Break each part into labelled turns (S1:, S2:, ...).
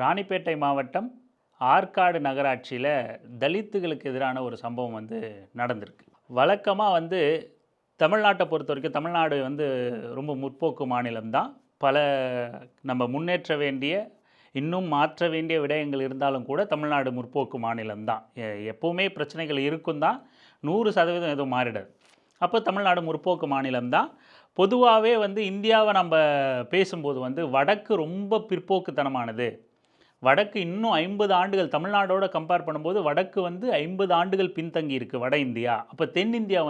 S1: ராணிப்பேட்டை மாவட்டம் ஆற்காடு நகராட்சியில் தலித்துகளுக்கு எதிரான ஒரு சம்பவம் நடந்திருக்கு. வழக்கமாக தமிழ்நாட்டை பொறுத்த வரைக்கும் தமிழ்நாடு ரொம்ப முற்போக்கு மாநிலம்தான். பல நம்ம முன்னேற்ற வேண்டிய இன்னும் மாற்ற வேண்டிய விடயங்கள் இருந்தாலும் கூட தமிழ்நாடு முற்போக்கு மாநிலம்தான். எப்போவுமே பிரச்சனைகள் இருக்கும் தான், 100% எதுவும் மாறிடாது. அப்போ தமிழ்நாடு முற்போக்கு மாநிலம்தான். பொதுவாகவே இந்தியாவை நம்ம பேசும்போது வடக்கு ரொம்ப பிற்போக்குத்தனமானது. வடக்கு இன்னும் 50 ஆண்டுகள் தமிழ்நாடோட கம்பேர் பண்ணும்போது வடக்கு 50 ஆண்டுகள் பின்தங்கி இருக்குது வட இந்தியா. அப்போ தென்னிந்தியா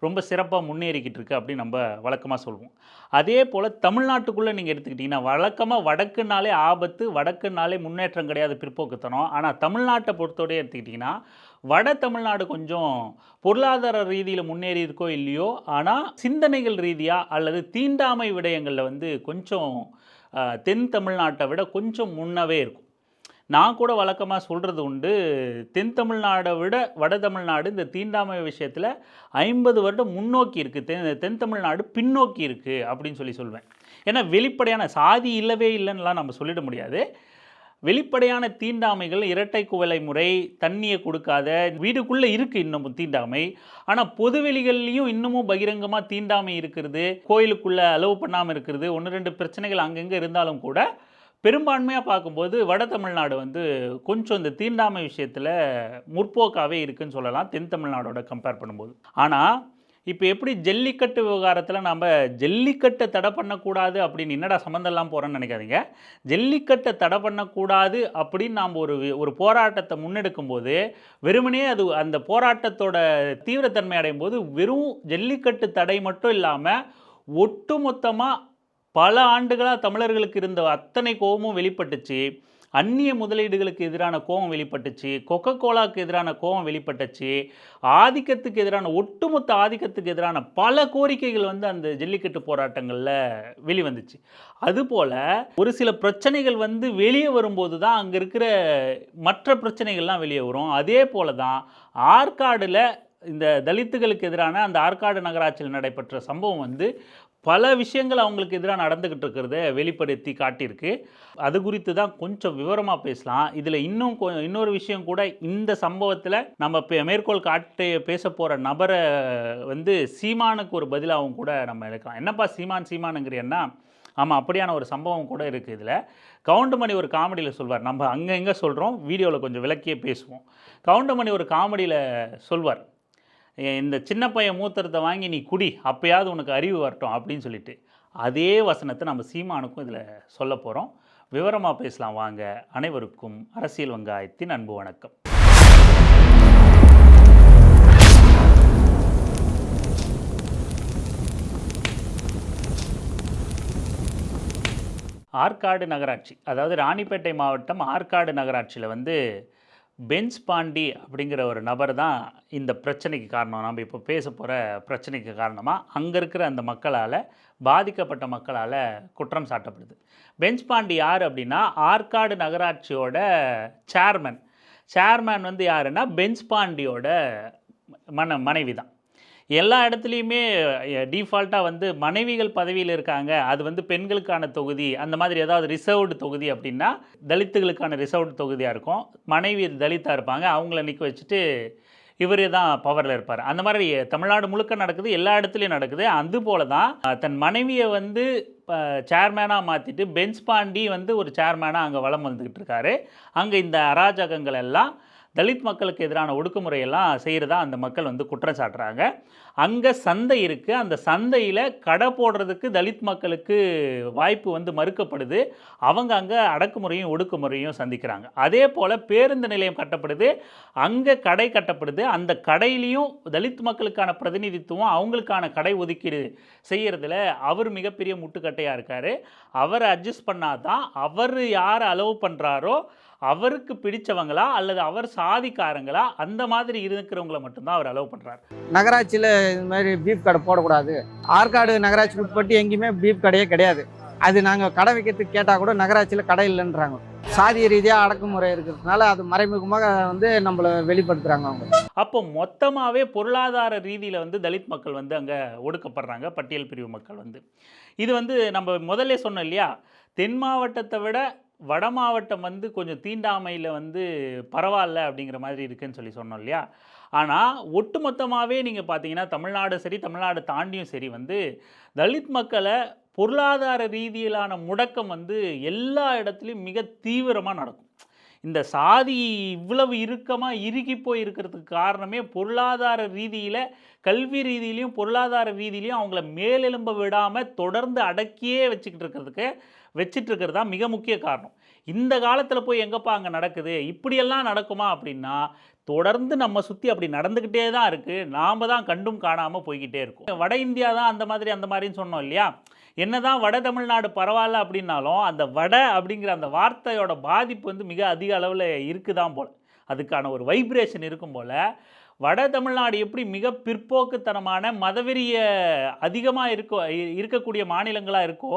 S1: ரொம்ப சிறப்பாக முன்னேறிக்கிட்டு இருக்குது அப்படின்னு நம்ம வழக்கமாக சொல்லுவோம். அதே போல் தமிழ்நாட்டுக்குள்ளே நீங்கள் எடுத்துக்கிட்டிங்கன்னா வழக்கமாக வடக்குனாலே ஆபத்து, வடக்குனாலே முன்னேற்றம் கிடையாது, பிற்போக்குத்தனம். ஆனால் தமிழ்நாட்டை பொறுத்தவரையே எடுத்துக்கிட்டிங்கன்னா வட தமிழ்நாடு கொஞ்சம் பொருளாதார ரீதியில் முன்னேறி இருக்கோ இல்லையோ, ஆனால் சிந்தனைகள் ரீதியாக அல்லது தீண்டாமை விடயங்களில் கொஞ்சம் தென் தமிழ்நாட்டை விட கொஞ்சம் முன்னவே இருக்கும். நான் கூட வழக்கமாக சொல்கிறது உண்டு, தென் தமிழ்நாடை விட வட தமிழ்நாடு இந்த தீண்டாமை விஷயத்தில் 50 வருடம் முன்னோக்கி இருக்குது, தென் தமிழ்நாடு பின்னோக்கி இருக்குது அப்படின்னு சொல்லுவேன். ஏன்னா வெளிப்படையான சாதி இல்லவே இல்லைன்னுலாம் நம்ம சொல்லிட முடியாது. வெளிப்படையான தீண்டாமைகள், இரட்டை குவளை முறை, தண்ணியை கொடுக்காத, வீடுக்குள்ளே இருக்குது இன்னமும் தீண்டாமை. ஆனால் பொதுவெளிகள்லையும் இன்னமும் பகிரங்கமாக தீண்டாமை இருக்கிறது, கோயிலுக்குள்ளே அலோவ் பண்ணாமல் இருக்கிறது, 1-2 பிரச்சனைகள் அங்கங்கே இருந்தாலும் கூட பெரும்பான்மையாக பார்க்கும்போது வட தமிழ்நாடு கொஞ்சம் இந்த தீண்டாமை விஷயத்தில் முற்போக்காகவே இருக்குதுன்னு சொல்லலாம், தென் தமிழ்நாடோட கம்பேர் பண்ணும்போது. ஆனால் இப்போ எப்படி ஜல்லிக்கட்டு விவகாரத்தில் நம்ம ஜல்லிக்கட்டை தடை பண்ணக்கூடாது அப்படின்னு என்னடா சம்மந்தம்லாம் போகிறோன்னு நினைக்காதீங்க. ஜல்லிக்கட்டை தடை பண்ணக்கூடாது அப்படின்னு நாம் ஒரு போராட்டத்தை முன்னெடுக்கும் போது வெறுமனே அது அந்த போராட்டத்தோட தீவிரத்தன்மை அடையும் போது வெறும் ஜல்லிக்கட்டு தடை மட்டும் இல்லாமல் ஒட்டுமொத்தமாக பல ஆண்டுகளாக தமிழர்களுக்கு இருந்த அத்தனை கோபமும் வெளிப்பட்டுச்சு. அந்நிய முதலீடுகளுக்கு எதிரான கோபம் வெளிப்பட்டுச்சு, கொக்கோ கோலாவுக்கு எதிரான கோபம் வெளிப்பட்டுச்சு, ஆதிக்கத்துக்கு எதிரான ஒட்டுமொத்த ஆதிக்கத்துக்கு எதிரான பல கோரிக்கைகள் அந்த ஜல்லிக்கட்டு போராட்டங்களில் வெளிவந்துச்சு. அதுபோல் ஒரு சில பிரச்சனைகள் வெளியே வரும்போது தான் அங்கே இருக்கிற மற்ற பிரச்சனைகள்லாம் வெளியே வரும். அதே போல் தான் ஆற்காடில் இந்த தலித்துகளுக்கு எதிரான அந்த ஆற்காடு நகராட்சியில் நடைபெற்ற சம்பவம் பல விஷயங்கள் அவங்களுக்கு எதிராக நடந்துக்கிட்டு இருக்கிறத வெளிப்படுத்தி காட்டியிருக்கு. அது குறித்து தான் கொஞ்சம் விவரமாக பேசலாம். இதில் இன்னொரு விஷயம் கூட, இந்த சம்பவத்தில் நம்ம மேற்கோள் காட்டி பேச போகிற நபரை சீமானுக்கு ஒரு பதிலாகவும் கூட நம்ம எடுக்கலாம். என்னப்பா சீமானுங்கிறீன்னா, ஆமாம், அப்படியான ஒரு சம்பவம் கூட இருக்குது. இதில் கவுண்டமணி ஒரு காமெடியில் சொல்வார், நம்ம அங்கே எங்கே சொல்கிறோம், வீடியோவில் கொஞ்சம் விளக்கியே பேசுவோம். கவுண்டமணி ஒரு காமெடியில் சொல்வார், இந்த சின்ன பையன் மூத்திரத்தை வாங்கி நீ குடி, அப்போயாவது உனக்கு அறிவு வரட்டும் அப்படின்னு சொல்லிட்டு. அதே வசனத்தை நம்ம சீமானுக்கும் இதில் சொல்ல போகிறோம். விவரமாக பேசலாம் வாங்க. அனைவருக்கும் அரசியல் வெங்காயத்தின் அன்பு வணக்கம். ஆற்காடு நகராட்சி, அதாவது ராணிப்பேட்டை மாவட்டம் ஆற்காடு நகராட்சியில் பென்ஸ் பாண்டி அப்படிங்கிற ஒரு நபர் தான் இந்த பிரச்சனைக்கு காரணம். நம்ம இப்போ பேச போகிற பிரச்சனைக்கு காரணமாக அங்கே இருக்கிற அந்த மக்களால், பாதிக்கப்பட்ட மக்களால் குற்றம் சாட்டப்படுது. பென்ஸ் பாண்டி யார் அப்படின்னா ஆற்காடு நகராட்சியோட சேர்மேன் யாருன்னா பென்ஸ் பாண்டியோட மனைவி தான். எல்லா இடத்துலையுமே டிஃபால்ட்டாக மனைவிகள் பதவியில் இருக்காங்க, அது பெண்களுக்கான தொகுதி, அந்த மாதிரி ஏதாவது ரிசர்வ்டு தொகுதி அப்படின்னா தலித்துகளுக்கான ரிசர்வ்டு தொகுதியாக இருக்கும். மனைவி தலித்தாக இருப்பாங்க, அவங்கள நிற்க வச்சுட்டு இவரே தான் பவரில் இருப்பார். அந்த மாதிரி தமிழ்நாடு முழுக்க நடக்குது, எல்லா இடத்துலையும் நடக்குது. அதுபோல தான் தன் மனைவியை சேர்மேனாக மாற்றிட்டு பென்ஸ் பாண்டி ஒரு சேர்மேனாக அங்கே வலம் வந்துக்கிட்டு இருக்காரு. அங்கே இந்த அராஜகங்கள் எல்லாம், தலித் மக்களுக்கு எதிரான ஒடுக்குமுறையெல்லாம் செய்கிறதா அந்த மக்கள் குற்றம் சாட்டுறாங்க. அங்கே சந்தை இருக்குது, அந்த சந்தையில் கடை போடுறதுக்கு தலித் மக்களுக்கு வாய்ப்பு மறுக்கப்படுது. அவங்க அங்கே அடக்குமுறையும் ஒடுக்குமுறையும் சந்திக்கிறாங்க. அதே போல் பேருந்து நிலையம் கட்டப்படுது, அங்கே கடை கட்டப்படுது. அந்த கடையிலையும் தலித் மக்களுக்கான பிரதிநிதித்துவம், அவங்களுக்கான கடை ஒதுக்கீடு செய்கிறதுல அவர் மிகப்பெரிய முட்டுக்கட்டையாக இருக்கார். அவரை அட்ஜஸ்ட் பண்ணாதான் அவர் யாரை அலோவ் பண்ணுறாரோ அவருக்கு பிடிச்சவங்களா அல்லது அவர் சாதிக்காரங்களா அந்த மாதிரி இருக்கிறவங்கள மட்டும்தான் அவர் அலோவ் பண்ணுறாரு.
S2: நகராட்சியில் இது மாதிரி பீஃப் கடை போடக்கூடாது, ஆற்காடு நகராட்சி உட்பட்டு எங்கேயுமே பீஃப் கடையே கிடையாது. அது நாங்கள் கடை வைக்கிறதுக்கு கேட்டால் கூட நகராட்சியில் கடை இல்லைன்றாங்க. சாதிய ரீதியாக அடக்குமுறை இருக்கிறதுனால அது மறைமுகமாக நம்மளை வெளிப்படுத்துகிறாங்க அவங்க.
S1: அப்போ மொத்தமாகவே பொருளாதார ரீதியில் தலித் மக்கள் அங்கே ஒடுக்கப்படுறாங்க, பட்டியல் பிரிவு மக்கள் இது நம்ம முதல்ல சொன்னோம் இல்லையா, தென் மாவட்டத்தை விட வட மாவட்டம் வந்து கொஞ்சம் தீண்டாமையில் வந்து பரவாயில்ல அப்படிங்கிற மாதிரி இருக்குன்னு சொல்லி சொன்னோம் இல்லையா? ஆனால் ஒட்டுமொத்தமாகவே நீங்கள் பார்த்தீங்கன்னா தமிழ்நாடு சரி, தமிழ்நாடு தாண்டியும் சரி வந்து தலித் மக்களை பொருளாதார ரீதியிலான முடக்கம் வந்து எல்லா இடத்துலையும் மிக தீவிரமாக நடக்கும். இந்த சாதி இவ்வளவு இறுக்கமாக இறுகி போய் இருக்கிறதுக்கு காரணமே பொருளாதார ரீதியில், கல்வி ரீதியிலையும் பொருளாதார ரீதியிலையும் அவங்கள மேலெழும்ப விடாமல் தொடர்ந்து அடக்கியே வச்சிட்டு இருக்கிறது தான் மிக முக்கிய காரணம். இந்த காலத்தில் போய் எங்கப்பா அங்கே நடக்குது, இப்படியெல்லாம் நடக்குமா அப்படின்னா தொடர்ந்து நம்ம சுற்றி அப்படி நடந்துக்கிட்டே தான் இருக்குது. நாம் தான் கண்டும் காணாமல் போய்கிட்டே இருக்கோம். வட இந்தியா தான் அந்த மாதிரின்னு சொன்னோம் இல்லையா? என்னதான் வட தமிழ்நாடு பரவாயில்ல அப்படின்னாலும் அந்த வட அப்படிங்கிற அந்த வார்த்தையோட பாதிப்பு வந்து மிக அதிக அளவில் இருக்குதான் போல். அதுக்கான ஒரு வைப்ரேஷன் இருக்கும் போல் வட தமிழ்நாடு எப்படி மிக பிற்போக்குத்தனமான மதவெறிய அதிகமாக இருக்கக்கூடிய மாநிலங்களாக இருக்கோ,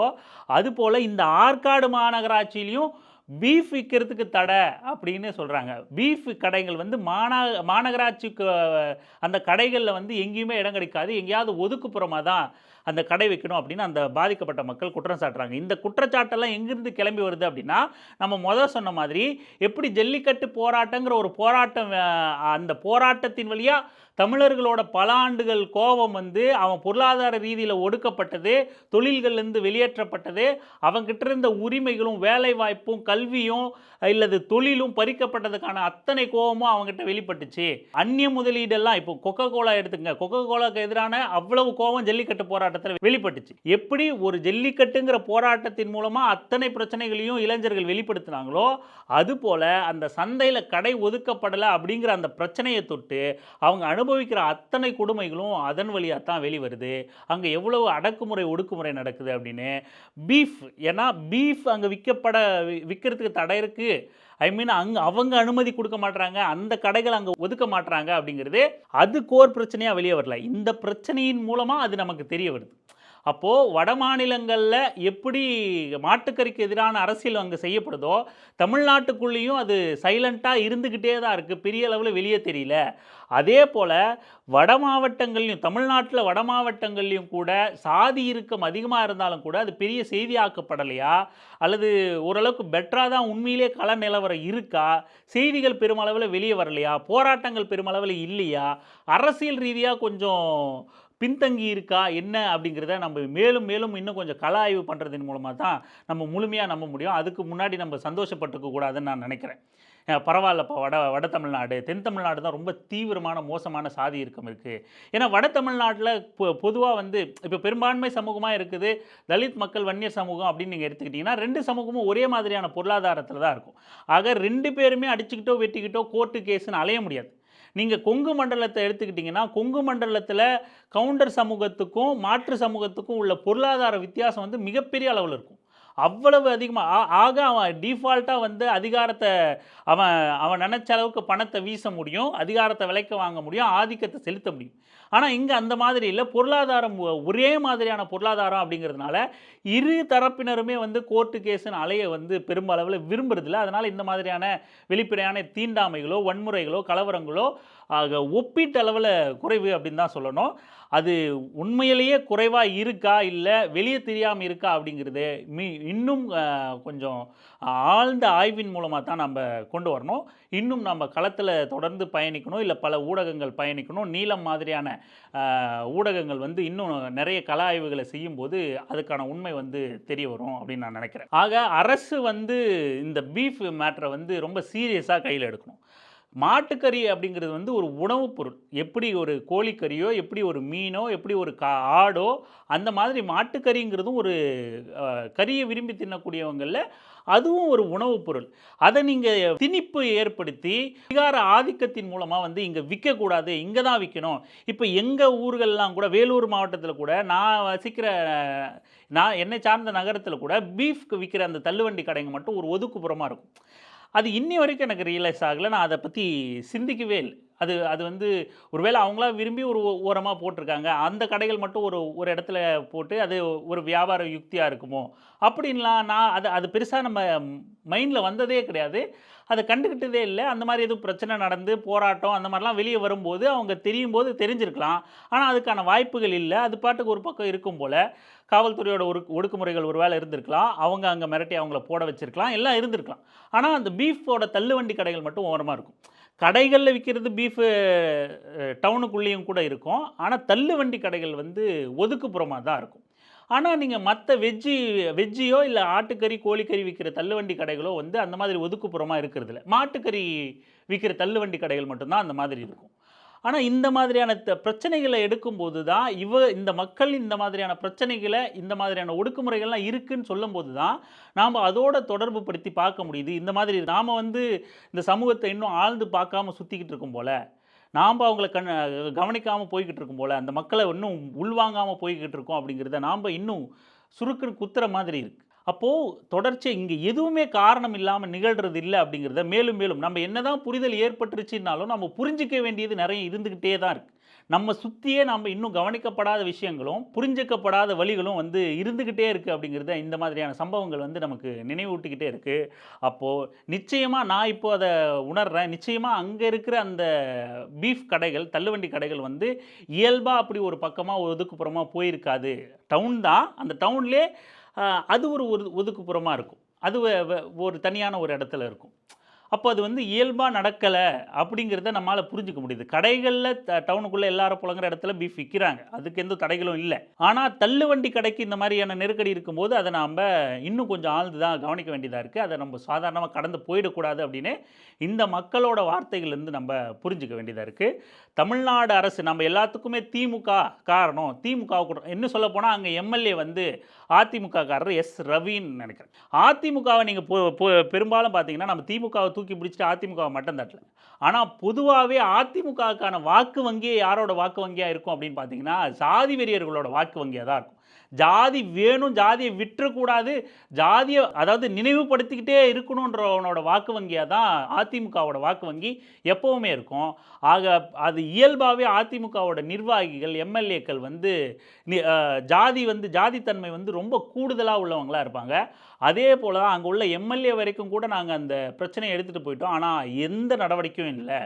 S1: அதுபோல் இந்த ஆற்காடு மாநகராட்சியிலையும் பீஃப் விற்கிறதுக்கு தடை அப்படின்னு சொல்கிறாங்க. பீஃப் கடைகள் வந்து மாநகராட்சிக்கு அந்த கடைகளில் வந்து எங்கேயுமே இடம் கிடைக்காது, எங்கேயாவது ஒதுக்குப்புறமாக தான் அந்த கடை வைக்கணும் அப்படின்னு அந்த பாதிக்கப்பட்ட மக்கள் குற்றம் சாட்டுறாங்க. இந்த குற்றச்சாட்டெல்லாம் எங்கிருந்து கிளம்பி வருது அப்படின்னா, நம்ம சொன்ன மாதிரி எப்படி ஜல்லிக்கட்டு போராட்டங்கிற ஒரு போராட்டம், அந்த போராட்டத்தின் வழியாக தமிழர்களோட பல ஆண்டுகள் கோபம் வந்து அவன் பொருளாதார ரீதியில் ஒடுக்கப்பட்டது, தொழில்கள்லேருந்து வெளியேற்றப்பட்டது, அவங்ககிட்ட இருந்த உரிமைகளும் வேலை வாய்ப்பும் கல்வியும் இல்லது தொழிலும் பறிக்கப்பட்டதுக்கான அத்தனை கோபமும் அவங்ககிட்ட வெளிப்பட்டுச்சு. அந்நிய முதலீடெல்லாம் இப்போ கொக்கோ கோலா எடுத்துங்க, கொக்கோ கோலாக்கு எதிரான அவ்வளவு கோபம் ஜல்லிக்கட்டு போராட்டத்தில் வெளிப்பட்டுச்சு. எப்படி ஒரு ஜல்லிக்கட்டுங்கிற போராட்டத்தின் மூலமாக அத்தனை பிரச்சனைகளையும் இளைஞர்கள் வெளிப்படுத்தினாங்களோ, அதுபோல் அந்த சந்தையில் கடை ஒதுக்கப்படலை அப்படிங்கிற அந்த பிரச்சனையை தொட்டு அவங்க அனுபவிக்கிற அத்தனை கொடுமைகளும் அதன் வழியாக தான் வெளிவருது. அங்கே எவ்வளவு அடக்குமுறை ஒடுக்குமுறை நடக்குது அப்படின்னு. பீஃப், ஏன்னா பீஃப் அங்கே விற்கிறதுக்கு தடை இருக்குது, ஐ மீன் அவங்க அனுமதி கொடுக்க மாட்டாங்க, அந்த கடைகள் அங்கே ஒதுக்க மாட்டாங்க அப்படிங்கிறது அது கோர் பிரச்சனையாக வெளியே வரல. இந்த பிரச்சனையின் மூலமாக அது நமக்கு தெரிய வருது. அப்போது வட மாநிலங்களில் எப்படி மாட்டுக்கறிக்கு எதிரான அரசியல் அங்கே செய்யப்படுதோ, தமிழ்நாட்டுக்குள்ளேயும் அது சைலண்ட்டாக இருந்துக்கிட்டே தான் இருக்குது, பெரிய அளவில் வெளியே தெரியல. அதே போல் வட மாவட்டங்கள்லையும், தமிழ்நாட்டில் வட மாவட்டங்கள்லையும் கூட சாதி இறுக்கம் அதிகமாக இருந்தாலும் கூட அது பெரிய செய்தியாக்கப்படலையா, அல்லது ஓரளவுக்கு பெட்டராக தான் உண்மையிலே கள நிலவரம் இருக்கா, செய்திகள் பெருமளவில் வெளியே வரலையா, போராட்டங்கள் பெருமளவில் இல்லையா, அரசியல் ரீதியாக கொஞ்சம் பின்தங்கி இருக்கா என்ன அப்படிங்கிறத நம்ம மேலும் மேலும் இன்னும் கொஞ்சம் கள ஆய்வு பண்ணுறதன் மூலமாக தான் நம்ம முழுமையாக நம்ப முடியும். அதுக்கு முன்னாடி நம்ம சந்தோஷப்பட்டுக்க கூடாதுன்னு நான் நினைக்கிறேன். பரவாயில்லப்பா, வட தமிழ்நாடு, தென் தமிழ்நாடு தான் ரொம்ப தீவிரமான மோசமான சாதி இறுக்கம் இருக்குது. ஏன்னா வட தமிழ்நாட்டில் பொதுவாக வந்து இப்போ பெரும்பான்மை சமூகமாக இருக்குது தலித் மக்கள், வன்னியர் சமூகம் அப்படின்னு நீங்கள் எடுத்துக்கிட்டிங்கன்னா 2 சமூகமும் ஒரே மாதிரியான பொருளாதாரத்தில் தான் இருக்கும். ஆக 2 பேருமே அடிச்சுக்கிட்டோ வெட்டிக்கிட்டோ கோர்ட்டு கேஸுன்னு அலைய முடியாது. நீங்கள் கொங்கு மண்டலத்தை எடுத்துக்கிட்டிங்கன்னா கொங்கு மண்டலத்தில் கவுண்டர் சமூகத்துக்கும் மாற்று சமூகத்துக்கும் உள்ள பொருளாதார வித்தியாசம் வந்து மிகப்பெரிய அளவில் இருக்கும். அவ்வளவு அதிகமாக ஆக அவன் டிஃபால்ட்டாக வந்து அதிகாரத்தை அவன் நினச்ச அளவுக்கு பணத்தை வீச முடியும், அதிகாரத்தை விலைக்கு வாங்க முடியும், ஆதிக்கத்தை செலுத்த முடியும். ஆனால் இங்கே அந்த மாதிரி இல்லை. பொருளாதாரம் ஒரே மாதிரியான பொருளாதாரம் அப்படிங்கிறதுனால இரு தரப்பினருமே வந்து கோர்ட்டு கேஸுன்னு அலைய வந்து பெரும்பளவில் விரும்புறதில்ல. அதனால் இந்த மாதிரியான வெளிப்படையான தீண்டாமைகளோ வன்முறைகளோ கலவரங்களோ ஒப்பீட்டளவில் குறைவு அப்படின்னு தான் சொல்லணும். அது உண்மையிலேயே குறைவாக இருக்கா இல்லை வெளியே தெரியாமல் இருக்கா அப்படிங்கிறது இன்னும் கொஞ்சம் ஆழ்ந்த ஆய்வின் மூலமாக தான் நம்ம கொண்டு வரணும். இன்னும் நம்ம களத்தில் தொடர்ந்து பயணிக்கணும், இல்லை பல ஊடகங்கள் பயணிக்கணும். நீலம் மாதிரியான ஊடகங்கள் வந்து இன்னும் நிறைய கள ஆய்வுகளை செய்யும்போது அதுக்கான உண்மை வந்து தெரிய வரும் அப்படின்னு நான் நினைக்கிறேன். ஆக அரசு வந்து இந்த பீஃப் மேட்டரை வந்து ரொம்ப சீரியஸாக கையில் எடுக்கணும். மாட்டுக்கறி அப்படிங்கிறது வந்து ஒரு உணவுப் பொருள். எப்படி ஒரு கோழிக்கறியோ, எப்படி ஒரு மீனோ, எப்படி ஒரு ஆடோ, அந்த மாதிரி மாட்டுக்கறிங்கிறதும் ஒரு கறியை விரும்பி தின்னக்கூடியவங்களில் அதுவும் ஒரு உணவுப் பொருள். அதை நீங்கள் திணிப்பு ஏற்படுத்தி அதிகார ஆதிக்கத்தின் மூலமாக வந்து இங்கே விற்கக்கூடாது, இங்கே தான் விற்கணும். இப்போ எங்கள் ஊர்கள்லாம் கூட, வேலூர் மாவட்டத்தில் கூட, நான் என்னை சார்ந்த நகரத்தில் கூட பீஃப்க்கு விற்கிற அந்த தள்ளுவண்டி கடைங்க மட்டும் ஒரு ஒதுக்குப்புறமாக இருக்கும். அது இன்னி வரைக்கும் எனக்கு ரியலைஸ் ஆகலை. நான் அதை பற்றி சிந்திக்கவே இல்லை. அது வந்து ஒருவேளை அவங்களா விரும்பி ஒரு ஓரமாக போட்டிருக்காங்க, அந்த கடைகள் மட்டும் ஒரு இடத்துல போட்டு அது ஒரு வியாபார யுக்தியாக இருக்குமோ அப்படின்லாம் நான் அது பெருசாக நம்ம மைண்டில் வந்ததே கிடையாது. அதை கண்டுக்கிட்டதே இல்லை. அந்த மாதிரி எதுவும் பிரச்சனை நடந்து போராட்டம் அந்த மாதிரிலாம் வெளியே வரும்போது அவங்க தெரியும் போது தெரிஞ்சிருக்கலாம். ஆனால் அதுக்கான வாய்ப்புகள் இல்லை. அது பாட்டுக்கு ஒரு பக்கம் இருக்கும் போல். காவல்துறையோட ஒடுக்குமுறைகள் ஒரு வேளை இருந்திருக்கலாம், அவங்க அங்கே மிரட்டி அவங்கள போட வச்சிருக்கலாம், எல்லாம் இருந்திருக்கலாம். ஆனால் அந்த பீஃபோட தள்ளுவண்டி கடைகள் மட்டும் ஓரமாக இருக்கும். கடைகளில் விற்கிறது பீஃபு டவுனுக்குள்ளேயும் கூட இருக்கும். ஆனால் தள்ளுவண்டி கடைகள் வந்து ஒதுக்குப்புறமாக தான் இருக்கும். ஆனால் நீங்கள் மற்ற வெஜ்ஜியோ இல்லை ஆட்டுக்கறி கோழிக்கறி விற்கிற தள்ளுவண்டி கடைகளோ வந்து அந்த மாதிரி ஒதுக்குப்புறமாக இருக்கிறதில்ல. மாட்டுக்கறி விற்கிற தள்ளுவண்டி கடைகள் மட்டும்தான் அந்த மாதிரி இருக்கும். ஆனால் இந்த மாதிரியான பிரச்சனைகளை எடுக்கும்போது தான் இந்த மக்கள் இந்த மாதிரியான பிரச்சனைகளை இந்த மாதிரியான ஒடுக்குமுறைகள்லாம் இருக்குன்னு சொல்லும்போது தான் நாம் அதோட தொடர்பு படுத்தி பார்க்க முடியுது. இந்த மாதிரி நாம் வந்து இந்த சமூகத்தை இன்னும் ஆழ்ந்து பார்க்காம சுற்றிக்கிட்டு இருக்கும் போல், நாம் அவங்கள கவனிக்காமல் போய்கிட்டு இருக்கும் போல், அந்த மக்களை இன்னும் உள்வாங்காமல் போய்கிட்டு இருக்கோம் அப்படிங்கிறத நாம் இன்னும் சுருக்குன்னு குத்துற மாதிரி இருக்குது. அப்போது தொடர்ச்சியாக இங்கே எதுவுமே காரணம் இல்லாமல் நிகழ்கிறது இல்லை அப்படிங்கிறத மேலும் மேலும் நம்ம என்னதான் புரிதல் ஏற்பட்டுருச்சுன்னாலும் நம்ம புரிஞ்சிக்க வேண்டியது நிறைய இருந்துக்கிட்டே தான் இருக்குது. நம்ம சுற்றியே நம்ம இன்னும் கவனிக்கப்படாத விஷயங்களும் புரிஞ்சிக்கப்படாத வழிகளும் வந்து இருந்துக்கிட்டே இருக்குது அப்படிங்கிறத இந்த மாதிரியான சம்பவங்கள் வந்து நமக்கு நினைவூட்டிக்கிட்டே இருக்குது. அப்போது நிச்சயமாக நான் இப்போ அதை உணர்கிறேன். நிச்சயமாக அங்கே இருக்கிற அந்த பீஃப் கடைகள் தள்ளுவண்டி கடைகள் வந்து இயல்பாக அப்படி ஒரு பக்கமாக ஒதுக்குப்புறமாக போயிருக்காது. டவுன் தான், அந்த டவுன்லேயே அது ஒரு ஒதுக்குப்புறமாக இருக்கும். அது ஒரு தனியான ஒரு இடத்துல இருக்கும். அப்போ அது வந்து இயல்பாக நடக்கலை அப்படிங்கிறத நம்மளால் புரிஞ்சிக்க முடியுது. கடைகளில் டவுனுக்குள்ளே எல்லாரும் புழங்குற இடத்துல பீஃப் விற்கிறாங்க, அதுக்கு எந்த தடைகளும் இல்லை. ஆனால் தள்ளுவண்டி கடைக்கு இந்த மாதிரியான நெருக்கடி இருக்கும்போது அதை நாம் இன்னும் கொஞ்சம் ஆழ்ந்து தான் கவனிக்க வேண்டியதாக இருக்குது. அதை நம்ம சாதாரணமாக கடந்து போயிடக்கூடாது அப்படின்னு இந்த மக்களோட வார்த்தைகள்லேருந்து நம்ம புரிஞ்சிக்க வேண்டியதாக இருக்குது. தமிழ்நாடு அரசு நம்ம எல்லாத்துக்குமே திமுக காரணம், திமுக இன்னும் சொல்ல போனால் அங்கே எம்எல்ஏ வந்து அதிமுககாரர் எஸ் ரவின்னு நினைக்கிறேன். அதிமுகவை நீங்கள் பெரும்பாலும் பார்த்தீங்கன்னா நம்ம திமுகவை தூக்கி பிடிச்சிட்டு அதிமுகவை மட்டும் தட்டல. ஆனால் பொதுவாகவே அதிமுகவுக்கான வாக்கு வங்கியே யாரோட வாக்கு வங்கியாக இருக்கும் அப்படின்னு பார்த்தீங்கன்னா சாதி வெறியர்களோட வாக்கு வங்கியாக தான் இருக்கும். ஜாதி வேணும், ஜாதியை விட்டுறக்கூடாது, ஜாதியை அதாவது நினைவுபடுத்திக்கிட்டே இருக்கணுன்றவனோட வாக்கு வங்கியாக தான் அதிமுகவோட வாக்கு வங்கி எப்போவுமே இருக்கும். ஆக அது இயல்பாகவே அதிமுகவோட நிர்வாகிகள் எம்எல்ஏக்கள் வந்து ஜாதித்தன்மை வந்து ரொம்ப கூடுதலாக உள்ளவங்களாக இருப்பாங்க. அதே போல் தான் அங்கே உள்ள எம்எல்ஏ வரைக்கும் கூட நாங்கள் அந்த பிரச்சனையை எடுத்துகிட்டு போயிட்டோம். ஆனால் எந்த நடவடிக்கையும் இல்லை.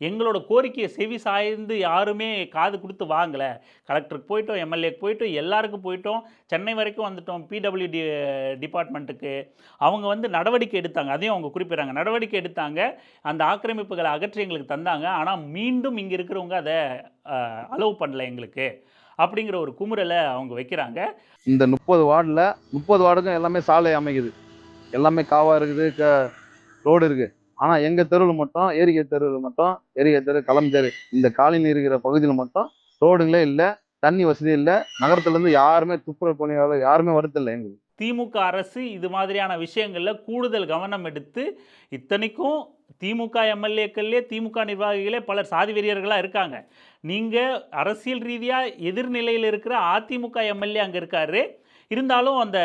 S1: எங்களோட கோரிக்கையை செவி சாய்ந்து யாருமே காது கொடுத்து வாங்கலை. கலெக்டருக்கு போயிட்டோம், எம்எல்ஏக்கு போயிட்டோம், எல்லாருக்கும் போயிட்டோம், சென்னை வரைக்கும் வந்துட்டோம், பிடபிள்யூடி டிபார்ட்மெண்ட்டுக்கு. அவங்க வந்து நடவடிக்கை எடுத்தாங்க, அதையும் அவங்க குறிப்பிட்றாங்க. நடவடிக்கை எடுத்தாங்க, அந்த ஆக்கிரமிப்புகளை அகற்றி எங்களுக்கு தந்தாங்க. ஆனால் மீண்டும் இங்கே இருக்கிறவங்க அதை அலோவ் பண்ணல எங்களுக்கு அப்படிங்கிற ஒரு குமுறலை அவங்க வைக்கிறாங்க.
S3: இந்த 30 வார்டில் 30 வார்டுக்கும் எல்லாமே சாலை அமைக்குது, எல்லாமே காவா இருக்குது, ரோடு இருக்குது. ஆனால் எங்கள் தெருவில் மட்டும் ஏரிகை தெரு களம் தெரு இந்த காலனி இருக்கிற பகுதியில் மட்டும் ரோடுங்களே இல்லை, தண்ணி வசதி இல்லை. நகரத்துலேருந்து யாருமே துப்புரவு பணியாளர் யாருமே வரதில்லை. எங்களுக்கு
S1: திமுக அரசு இது மாதிரியான விஷயங்களில் கூடுதல் கவனம் எடுத்து, இத்தனைக்கும் திமுக எம்எல்ஏக்கள்லேயே திமுக நிர்வாகிகளே பலர் சாதி வெறியர்களாக இருக்காங்க. நீங்கள் அரசியல் ரீதியாக எதிர்நிலையில் இருக்கிற அதிமுக எம்எல்ஏ அங்கே இருக்காரு. இருந்தாலும் அந்த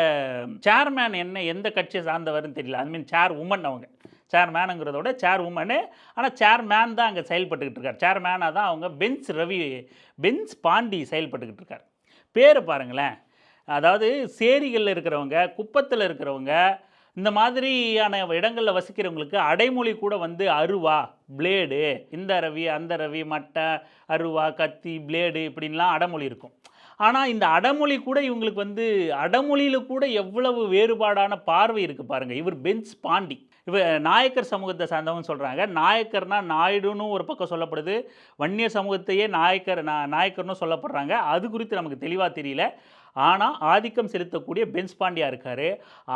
S1: சேர்மேன் எந்த கட்சியை சார்ந்தவர்னு தெரியல. ஐ மீன் சேர் உமன், அவங்க சேர்மேனுங்கிறதோட சேர் உமனு. ஆனால் சேர்மேன் தான் அங்கே செயல்பட்டுக்கிட்டு இருக்கார். சேர்மேனாக தான் அவங்க பென்ஸ் பாண்டி செயல்பட்டுக்கிட்டு இருக்கார். பேரை பாருங்களேன். அதாவது சேரிகளில் இருக்கிறவங்க, குப்பத்தில் இருக்கிறவங்க, இந்த மாதிரியான இடங்களில் வசிக்கிறவங்களுக்கு அடைமொழி கூட வந்து அருவா, பிளேடு, இந்த ரவி அந்த ரவி, மட்டை, அருவா, கத்தி, பிளேடு இப்படின்லாம் அடைமொழி இருக்கும். ஆனால் இந்த அடைமொழி கூட இவங்களுக்கு வந்து அடைமொழியில் கூட எவ்வளவு வேறுபாடான பார்வை இருக்குது பாருங்கள். இவர் பென்ஸ் பாண்டி, இவர் நாயக்கர் சமூகத்தை சார்ந்தவங்க சொல்கிறாங்க. நாயக்கர்னா நாயுடுன்னு ஒரு பக்கம் சொல்லப்படுது, வன்னியர் சமூகத்தையே நாயக்கர்னு சொல்லப்படுறாங்க. அது குறித்து நமக்கு தெளிவாக தெரியல. ஆனால் ஆதிக்கம் செலுத்தக்கூடிய பென்ஸ் பாண்டியா இருக்கார்.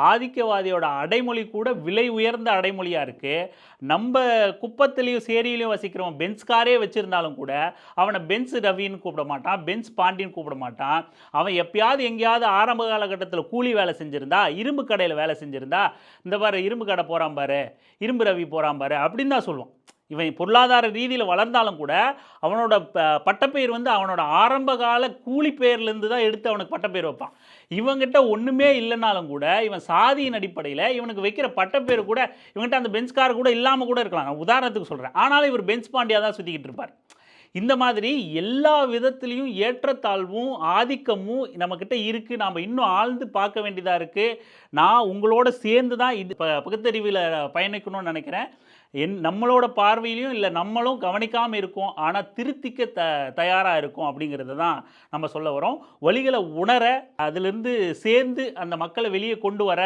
S1: ஆதிக்கவாதியோட அடைமொழி கூட விலை உயர்ந்த அடைமொழியாக இருக்குது. நம்ம குப்பத்துலேயும் சேரியிலையும் வசிக்கிறவன் பென்ஸ்காரே வச்சுருந்தாலும் கூட அவனை பென்ஸ் ரவின்னு கூப்பிட மாட்டான், பென்ஸ் பாண்டின்னு கூப்பிட மாட்டான். அவன் எப்பயாவது எங்கேயாவது ஆரம்ப காலகட்டத்தில் கூலி வேலை செஞ்சுருந்தா, இரும்பு கடையில் வேலை செஞ்சுருந்தா, இந்த பாரு இரும்பு கடை போகிறான் பாரு, இரும்பு ரவி போகிறான் பாரு அப்படின்னு தான் சொல்லுவான். இவன் பொருளாதார ரீதியில் வளர்ந்தாலும் கூட அவனோட பட்டப்பெயர் வந்து அவனோட ஆரம்பகால கூலி பெயர்லேருந்து தான் எடுத்து அவனுக்கு பட்டப்பெயர் வைப்பான். இவங்கிட்ட ஒன்றுமே இல்லைனாலும் கூட இவன் சாதியின் அடிப்படையில் இவனுக்கு வைக்கிற பட்டப்பேர் கூட இவங்ககிட்ட அந்த பென்ஸ்கார் கூட இல்லாமல் கூட இருக்கலாம். நான் உதாரணத்துக்கு சொல்கிறேன். ஆனாலும் இவர் பென்ஸ் பாண்டியா தான் சுற்றிக்கிட்டு இருப்பார். இந்த மாதிரி எல்லா விதத்திலையும் ஏற்றத்தாழ்வும் ஆதிக்கமும் நம்மக்கிட்ட இருக்குது. நாம் இன்னும் ஆழ்ந்து பார்க்க வேண்டியதாக இருக்குது. நான் உங்களோட சேர்ந்து தான் இது பகுத்தறிவில் பயணிக்கணும்னு நினைக்கிறேன். நம்மளோட பார்வையிலையும் இல்லை நம்மளும் கவனிக்காமல் இருக்கோம், ஆனால் திருத்திக்க தயாராக இருக்கும் அப்படிங்கிறத தான் நம்ம சொல்ல வரோம். வழிகளை உணர, அதிலிருந்து சேர்ந்து அந்த மக்களை வெளியே கொண்டு வர,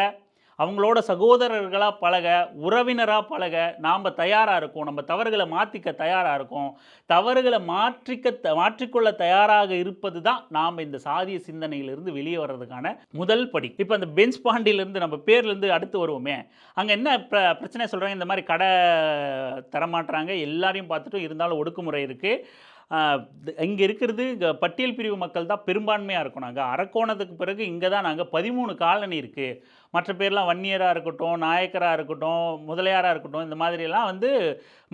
S1: அவங்களோட சகோதரர்களாக பழக, உறவினராக பழக நாம் தயாராக இருக்கோம். நம்ம தவறுகளை மாற்றிக்க தயாராக இருக்கோம். தவறுகளை மாற்றிக்கொள்ள தயாராக இருப்பது தான் நாம் இந்த சாதிய சிந்தனையிலிருந்து வெளியே வர்றதுக்கான முதல் படி. இப்போ அந்த பென்ஸ் பாண்டியிலேருந்து நம்ம பேர்லேருந்து அடுத்து வருவோமே, அங்கே என்ன பிரச்சனை சொல்கிறாங்க, இந்த மாதிரி கடை தரமாட்டுறாங்க, எல்லாரையும் பார்த்துட்டு இருந்தாலும் ஒடுக்குமுறை இருக்குது. இங்கே இருக்கிறது பட்டியல் பிரிவு மக்கள் தான் பெரும்பான்மையாக இருக்கும். நாங்கள் அரக்கோணத்துக்கு பிறகு இங்கே தான் நாங்கள் 13 காலனி இருக்குது. மற்ற பேர்லாம் வன்னியராக இருக்கட்டும், நாயக்கராக இருக்கட்டும், முதலியாராக இருக்கட்டும், இந்த மாதிரியெல்லாம்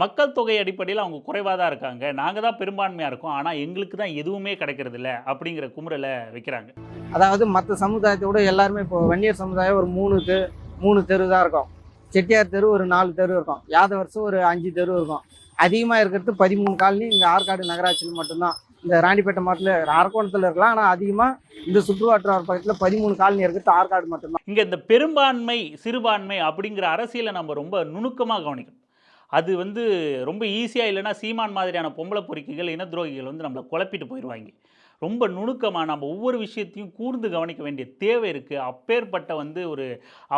S1: மக்கள் தொகை அடிப்படையில் அவங்க குறைவாக தான் இருக்காங்க. நாங்கள் தான் பெரும்பான்மையாக இருக்கோம், ஆனால் எங்களுக்கு தான் எதுவுமே கிடைக்கிறதில்ல அப்படிங்கிற குமுறலை வைக்கிறாங்க.
S2: அதாவது மற்ற சமுதாயத்தோட எல்லாருமே இப்போ வன்னியர் சமுதாயம் ஒரு 3 தெரு தான் இருக்கும். செட்டியார் தெரு ஒரு 4 தெரு இருக்கும். யாதவர்ஸும் ஒரு 5 தெரு இருக்கும். அதிகமாக இருக்கிறது 13 காலனி இங்கே ஆற்காடு நகராட்சியில் மட்டும்தான். இந்த ராணிப்பேட்டை மாவட்டத்தில் அரக்கோணத்தில் இருக்கலாம், ஆனால் அதிகமாக இந்த சுற்றுவட்டார பக்கத்தில் 13 காலனி இருக்கிறது ஆற்காடு மட்டும்தான்.
S1: இங்கே இந்த பெரும்பான்மை சிறுபான்மை அப்படிங்கிற அரசியலை நம்ம ரொம்ப நுணுக்கமாக கவனிக்கணும். அது ரொம்ப ஈஸியாக, இல்லைன்னா சீமான் மாதிரியான பொம்பளை பொறுக்கிகள், இன துரோகிகள் நம்மளை குழப்பிட்டு போயிடுவாங்க. ரொம்ப நுணுக்கமாக நம்ம ஒவ்வொரு விஷயத்தையும் கூர்ந்து கவனிக்க வேண்டிய தேவை இருக்குது. அப்பேற்பட்ட ஒரு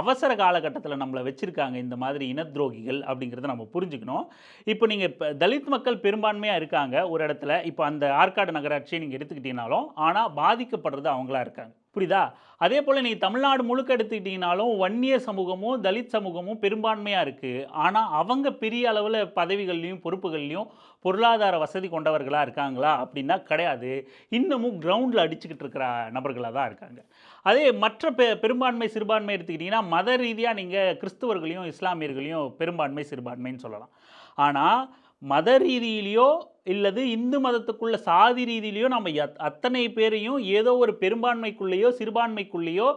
S1: அவசர காலகட்டத்தில் நம்மளை வச்சுருக்காங்க இந்த மாதிரி இன துரோகிகள் அப்படிங்கிறத நம்ம புரிஞ்சுக்கணும். இப்போ நீங்கள் தலித் மக்கள் பெரும்பான்மையாக இருக்காங்க ஒரு இடத்துல. இப்போ அந்த ஆற்காடு நகராட்சியை நீங்கள் எடுத்துக்கிட்டீங்கனாலும், ஆனால் பாதிக்கப்படுறது அவங்களா இருக்காங்க. புரியுதா? அதே போல் நீங்கள் தமிழ்நாடு முழுக்க எடுத்துக்கிட்டிங்கனாலும் வன்னியர் சமூகமும் தலித் சமூகமும் பெரும்பான்மையாக இருக்குது. ஆனால் அவங்க பெரிய அளவில் பதவிகள்லையும் பொறுப்புகள்லையும் பொருளாதார வசதி கொண்டவர்களாக இருக்காங்களா அப்படின்னா கிடையாது. இன்னமும் கிரவுண்டில் அடிச்சுக்கிட்டு இருக்கிற நபர்களாக தான் இருக்காங்க. அதே மற்ற பெரும்பான்மை சிறுபான்மை எடுத்துக்கிட்டிங்கன்னா மத ரீதியாக நீங்கள் கிறிஸ்துவர்களையும் இஸ்லாமியர்களையும் பெரும்பான்மை சிறுபான்மைன்னு சொல்லலாம். ஆனால் மத ரீதியிலையோ இல்லது இந்து மதத்துக்குள்ள சாதி ரீதியிலையோ நம்ம அத்தனை பேரையும் ஏதோ ஒரு பெரும்பான்மைக்குள்ளேயோ சிறுபான்மைக்குள்ளேயோ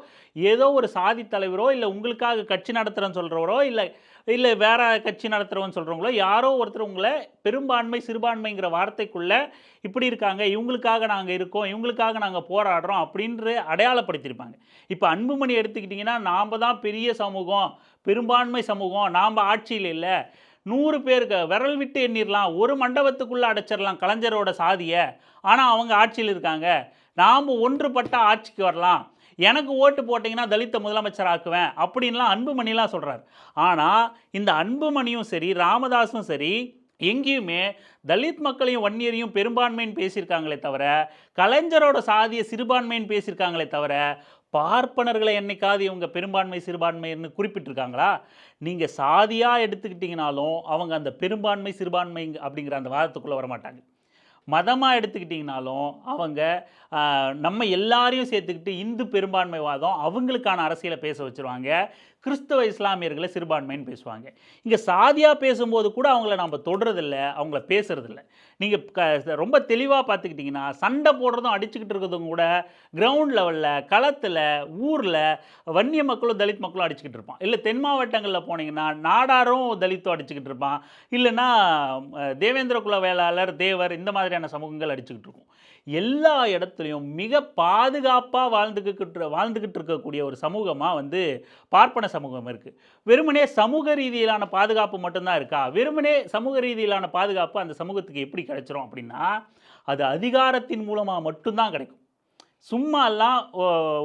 S1: ஏதோ ஒரு சாதி தலைவரோ இல்லை உங்களுக்காக கட்சி நடத்துகிறேன்னு சொல்கிறவரோ இல்லை வேற கட்சி நடத்துகிறவன்னு சொல்கிறவங்களோ யாரோ ஒருத்தர் உங்களை பெரும்பான்மை சிறுபான்மைங்கிற வார்த்தைக்குள்ளே இப்படி இருக்காங்க, இவங்களுக்காக நாங்கள் இருக்கோம், இவங்களுக்காக நாங்கள் போராடுறோம் அப்படின்ற அடையாளப்படுத்தியிருப்பாங்க. இப்போ அன்புமணி எடுத்துக்கிட்டிங்கன்னா நாம் தான் பெரிய சமூகம், பெரும்பான்மை சமூகம், நாம் ஆட்சியில் இல்லை, 100 பேருக்கு விரல் விட்டு எண்ணிடலாம், ஒரு மண்டபத்துக்குள்ளே அடைச்சிடலாம் கலைஞரோட சாதியை, ஆனால் அவங்க ஆட்சியில் இருக்காங்க, நாம் ஒன்றுபட்ட ஆட்சிக்கு வரலாம், எனக்கு ஓட்டு போட்டிங்கன்னா தலித்த முதலமைச்சர் ஆக்குவேன் அப்படின்லாம் அன்புமணிலாம் சொல்கிறார். ஆனால் இந்த அன்புமணியும் சரி ராமதாஸும் சரி எங்கேயுமே தலித் மக்களையும் வன்னியரையும் பெரும்பான்மைன்னு பேசியிருக்காங்களே தவிர, கலைஞரோட சாதியை சிறுபான்மைன்னு பேசியிருக்காங்களே தவிர, பார்ப்பனர்களை என்னைக்காவது இவங்க பெரும்பான்மை சிறுபான்மைன்னு குறிப்பிட்டிருக்காங்களா? நீங்கள் சாதியாக எடுத்துக்கிட்டிங்கனாலும் அவங்க அந்த பெரும்பான்மை சிறுபான்மை அப்படிங்கிற அந்த வாதத்துக்குள்ளே வரமாட்டாங்க. மதமாக எடுத்துக்கிட்டிங்கனாலும் அவங்க நம்ம எல்லாரையும் சேர்த்துக்கிட்டு இந்து பெரும்பான்மைவாதம் அவங்களுக்கான அரசியலை பேச வச்சுருவாங்க. கிறிஸ்தவ இஸ்லாமியர்களை சிறுபான்மைன்னு பேசுவாங்க. இங்கே சாதியாக பேசும்போது கூட அவங்கள நம்ம தொடுறதில்ல, அவங்கள பேசுறதில்ல. நீங்கள் ரொம்ப தெளிவாக பார்த்துக்கிட்டிங்கன்னா சண்டை போடுறதும் அடிச்சுக்கிட்டு இருக்கிறதும் கூட கிரவுண்ட் லெவலில் களத்தில் ஊரில் வன்னிய மக்களும் தலித் மக்களும் அடிச்சுக்கிட்டு இருப்பான். இல்லை தென் மாவட்டங்களில் போனீங்கன்னா நாடாரும் தலித்தும் அடிச்சுக்கிட்டு இருப்பான். இல்லைன்னா தேவேந்திர குல வேளாளர் தேவர் இந்த மாதிரியான சமூகங்கள் அடிச்சுக்கிட்டு இருக்கும். எல்லா இடத்துலையும் மிக பாதுகாப்பாக வாழ்ந்துக்கிட்டு இருக்கக்கூடிய ஒரு சமூகமாக பார்ப்பன சமூகம் இருக்குது. வெறுமனே சமூக ரீதியிலான பாதுகாப்பு மட்டும்தான் இருக்கா? வெறுமனே சமூக ரீதியிலான பாதுகாப்பு அந்த சமூகத்துக்கு எப்படி கிடைச்சிரும் அப்படின்னா, அது அதிகாரத்தின் மூலமாக மட்டும்தான் கிடைக்கும். சும்மாலாம்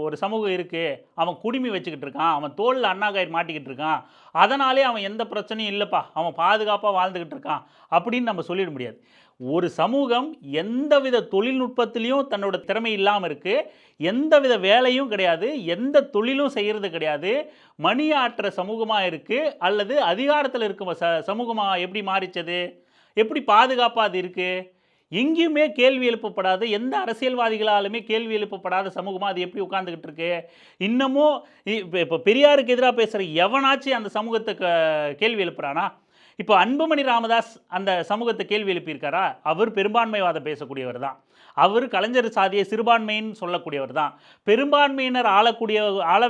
S1: ஒரு சமூகம் இருக்குது, அவன் குடுமி வச்சுக்கிட்டு இருக்கான், அவன் தோளில் அண்ணாகயிறு மாட்டிக்கிட்டு இருக்கான், அதனாலே அவன் எந்த பிரச்சனையும் இல்லைப்பா, அவன் பாதுகாப்பாக வாழ்ந்துக்கிட்டு இருக்கான் அப்படின்னு நம்ம சொல்லிட முடியாது. ஒரு சமூகம் எந்தவித தொழில்நுட்பத்திலையும் தன்னோட திறமை இல்லாமல் இருக்குது, எந்தவித வேலையும் கிடையாது, எந்த தொழிலும் செய்கிறது கிடையாது, மணி ஆற்ற சமூகமாக இருக்குது, அல்லது அதிகாரத்தில் இருக்கும் சமூகமாக எப்படி மாறிச்சது, எப்படி பாதுகாப்பாக அது இருக்குது, எங்கேயுமே கேள்வி எழுப்பப்படாத, எந்த அரசியல்வாதிகளாலுமே கேள்வி எழுப்பப்படாத சமூகமாக அது எப்படி உட்கார்ந்துக்கிட்டு இருக்கு? இன்னமும் இப்போ பெரியாருக்கு எதிராக பேசுகிற எவனாச்சும் அந்த சமூகத்தை கேள்வி எழுப்புறானா? இப்போ அன்புமணி ராமதாஸ் அந்த சமூகத்தை கேள்வி எழுப்பியிருக்காரா? அவர் பெரும்பான்மைவாதம் பேசக்கூடியவர் தான். அவர் கலைஞர் சாதியை சிறுபான்மைன்னு சொல்லக்கூடியவர் தான், பெரும்பான்மையினர் ஆள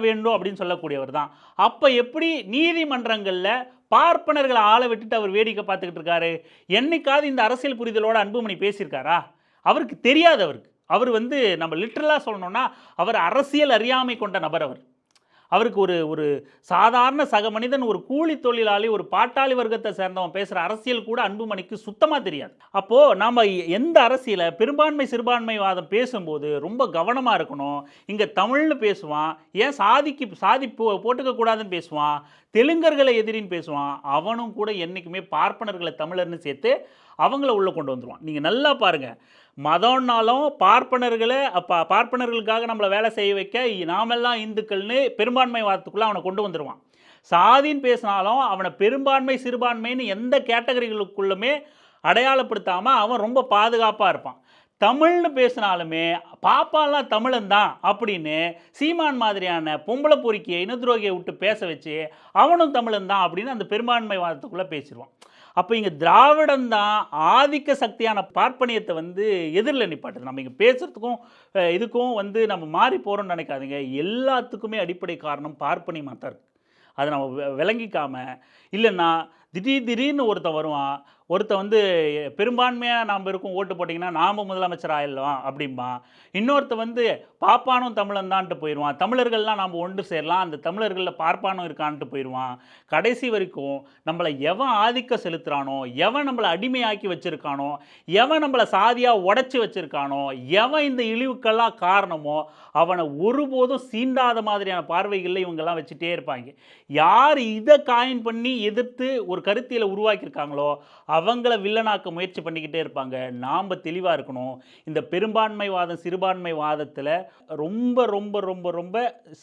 S1: வேண்டும் அப்படின்னு சொல்லக்கூடியவர் தான். அப்போ எப்படி நீதிமன்றங்களில் பார்ப்பனர்களை ஆள விட்டுட்டு அவர் வேடிக்கை பார்த்துக்கிட்டு இருக்காரு? என்னைக்காவது இந்த அரசியல் புரிதலோட அன்புமணி பேசியிருக்காரா? அவருக்கு தெரியாது. அவர் வந்து நம்ம லிட்ரலாக சொல்லணும்னா அவர் அரசியல் அறியாமை கொண்ட நபர். அவருக்கு ஒரு சாதாரண சக மனிதன், ஒரு கூலி தொழிலாளி, ஒரு பாட்டாளி வர்க்கத்தை சேர்ந்தவன் பேசுகிற அரசியல் கூட அன்புமணிக்கு சுத்தமாக தெரியாது. அப்போது நாம் எந்த அரசியலை பெரும்பான்மை சிறுபான்மைவாதம் பேசும்போது ரொம்ப கவனமாக இருக்கணும். இங்கே தமிழ்னு பேசுவான், ஏன் சாதி போட்டுக்க கூடாதுன்னு பேசுவான், தெலுங்கர்களை எதிரின்னு பேசுவான். அவனும் கூட என்றைக்குமே பார்ப்பனர்களை தமிழர்னு சேர்த்து அவங்கள உள்ளே கொண்டு வந்துடுவான். நீங்கள் நல்லா பாருங்கள், மதம்னாலும் பார்ப்பனர்களுக்காக நம்மளை வேலை செய்ய வைக்க நாமெல்லாம் இந்துக்கள்னு பெரும்பான்மைவாதத்துக்குள்ளே அவனை கொண்டு வந்துடுவான். சாதின்னு பேசினாலும் அவனை பெரும்பான்மை சிறுபான்மைன்னு எந்த கேட்டகரிகளுக்குள்ளுமே அடையாளப்படுத்தாமல் அவன் ரொம்ப பாதுகாப்பாக இருப்பான். தமிழ்னு பேசினாலுமே பாப்பாலாம் தமிழன் தான் அப்படின்னு சீமான் மாதிரியான பொம்பளை பொறுக்கியை இனத்துரோகியை விட்டு பேச வச்சு அவனும் தமிழன் தான் அப்படின்னு அந்த பெரும்பான்மைவாதத்துக்குள்ளே பேசிடுவான். அப்போ இங்கே திராவிடம் தான் ஆதிக்க சக்தியான பார்ப்பனியத்தை வந்து எதிரில் நிப்பாட்டுது. நம்ம இங்கே பேசுகிறதுக்கும் இதுக்கும் வந்து நம்ம மாறி போகிறோம்னு நினைக்காதீங்க. எல்லாத்துக்குமே அடிப்படை காரணம் பார்ப்பனியமாக தான் இருக்குது. அதை நம்ம விளங்கிக்காமல், இல்லைன்னா திடீர்னு ஒருத்தன் வருவான், ஒருத்தன் வந்து பெரும்பான்மையாக நாம் இருக்கும், ஓட்டு போட்டிங்கன்னா நாம் முதலமைச்சர் ஆயிடலாம் அப்படிம்பா. இன்னொருத்த வந்து பாப்பானும் தமிழன் தான்ட்டு போயிடுவான், தமிழர்கள்லாம் நாம் ஒன்று சேரலாம், அந்த தமிழர்களில் பார்ப்பானும் இருக்கான்ட்டு போயிடுவான். கடைசி வரைக்கும் நம்மளை எவன் ஆதிக்கம் செலுத்துகிறானோ, எவன் நம்மளை அடிமையாக்கி வச்சுருக்கானோ, எவன் நம்மளை சாதியாக உடச்சி வச்சுருக்கானோ, எவன் இந்த இழிவுக்கெல்லாம் காரணமோ அவனை ஒருபோதும் சீண்டாத மாதிரியான பார்வைகளில் இவங்கெல்லாம் வச்சுட்டே இருப்பாங்க. யார் இதை காயின் பண்ணி எதிர்த்து ஒரு கருத்தியலை உருவாக்கியிருக்காங்களோ அவங்கள வில்லனாக்க முயற்சி பண்ணிக்கிட்டே இருப்பாங்க. நாம் தெளிவாக இருக்கணும். இந்த பெரும்பான்மைவாதம் சிறுபான்மைவாதத்தில் ரொம்ப ரொம்ப ரொம்ப ரொம்ப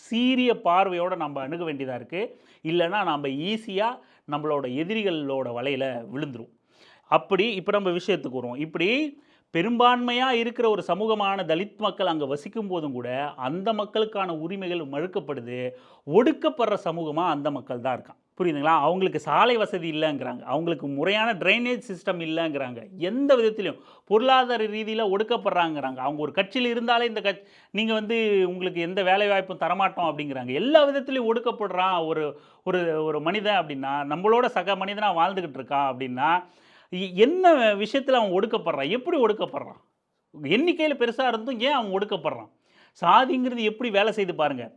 S1: சீரிய பார்வையோடு நம்ம அணுக வேண்டியதாக இருக்குது. இல்லைன்னா நம்ம ஈஸியாக நம்மளோட எதிரிகளோட வலையில் விழுந்துரும். அப்படி இப்போ நம்ம விஷயத்துக்கு வருவோம். இப்படி பெரும்பான்மையாக இருக்கிற ஒரு சமூகமான தலித் மக்கள் அங்கே வசிக்கும் போதும் கூட அந்த மக்களுக்கான உரிமைகள் மறுக்கப்படுது. ஒடுக்கப்படுற சமூகமாக அந்த மக்கள் தான் இருக்கான். புரியுதுங்களா? அவங்களுக்கு சாலை வசதி இல்லைங்கிறாங்க, அவங்களுக்கு முறையான ட்ரைனேஜ் சிஸ்டம் இல்லைங்கிறாங்க, எந்த விதத்துலையும் பொருளாதார ரீதியில் ஒடுக்கப்படுறாங்கிறாங்க. அவங்க ஒரு கட்சியில் இருந்தாலே இந்த நீங்கள் வந்து உங்களுக்கு எந்த வேலை வாய்ப்பும் தரமாட்டோம் அப்படிங்கிறாங்க. எல்லா விதத்துலையும் ஒடுக்கப்படுறான் ஒரு ஒரு ஒரு மனிதன் அப்படின்னா, நம்மளோட சக மனிதனாக வாழ்ந்துக்கிட்டு இருக்கான் அப்படின்னா என்ன விஷயத்தில் அவன் ஒடுக்கப்படுறான்? எப்படி ஒடுக்கப்படுறான்? எண்ணிக்கையில் பெருசாக இருந்தும் ஏன் அவன் ஒடுக்கப்படுறான்? சாதிங்கிறது எப்படி வேலை செய்து பாருங்கள்.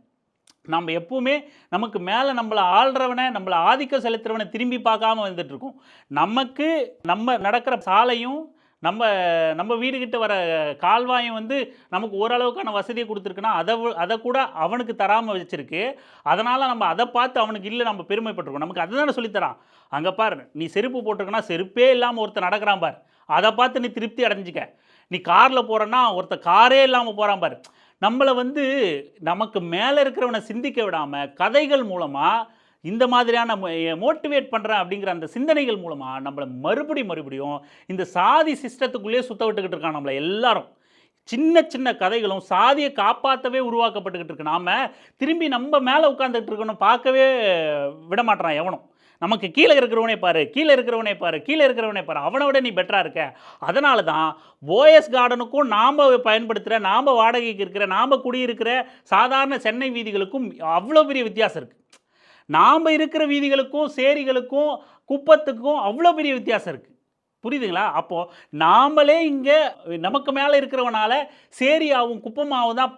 S1: நம்ம எப்பவுமே நமக்கு மேலே நம்மளை ஆள்றவனை, நம்மளை ஆதிக்கம் செலுத்துறவனை திரும்பி பார்க்காம வந்துட்டுருக்கோம். நமக்கு நம்ம நடக்கிற சாலையும் நம்ம வீடுகிட்ட வர கால்வாயும் வந்து நமக்கு ஓரளவுக்கான வசதியை கொடுத்துருக்குன்னா அதை கூட அவனுக்கு தராமல் வச்சுருக்கு. அதனால் நம்ம அதை பார்த்து அவனுக்கு இல்லை நம்ம பெருமைப்பட்டிருக்கோம். நமக்கு அதை தானே சொல்லித்தரான். அங்கே பாரு, நீ செருப்பு போட்டிருக்கனா செருப்பே இல்லாமல் ஒருத்தர் நடக்கிறான் பார், அதை பார்த்து நீ திருப்தி அடைஞ்சிக்க. நீ காரில் போகிறன்னா ஒருத்தர் காரே இல்லாமல் போகிறான் பார். நம்மளை வந்து நமக்கு மேலே இருக்கிறவனை சிந்திக்க விடாமல் கதைகள் மூலமாக இந்த மாதிரியான மோட்டிவேட் பண்ணுறேன் அப்படிங்கிற அந்த சிந்தனைகள் மூலமாக நம்மளை மறுபடியும் இந்த சாதி சிஸ்டத்துக்குள்ளேயே சுத்த விட்டுக்கிட்டு இருக்கான். நம்மளை எல்லாரும் சின்ன சின்ன கதைகளும் சாதியை காப்பாற்றவே உருவாக்கப்பட்டுக்கிட்டு இருக்கு. நாம் திரும்பி நம்ம மேலே உட்காந்துக்கிட்டு இருக்கணும் பார்க்கவே விட மாட்டேறான் எவனும். நமக்கு கீழே இருக்கிறவனே பாரு, அவனை விட நீ பெட்டராக இருக்க. அதனால தான் போயஸ் கார்டனுக்கும் நாம் பயன்படுத்துகிற, நாம் வாடகைக்கு இருக்கிற, நாம் குடியிருக்கிற சாதாரண சென்னை வீதிகளுக்கும் அவ்வளோ பெரிய வித்தியாசம் இருக்குது. நாம் இருக்கிற வீதிகளுக்கும் சேரிகளுக்கும் குப்பத்துக்கும் அவ்வளோ பெரிய வித்தியாசம் இருக்குது. புரியுதுங்களா? அப்போது நாமளே இங்கே நமக்கு மேலே இருக்கிறவனால சேரியாகவும் குப்பமாகவும் தான்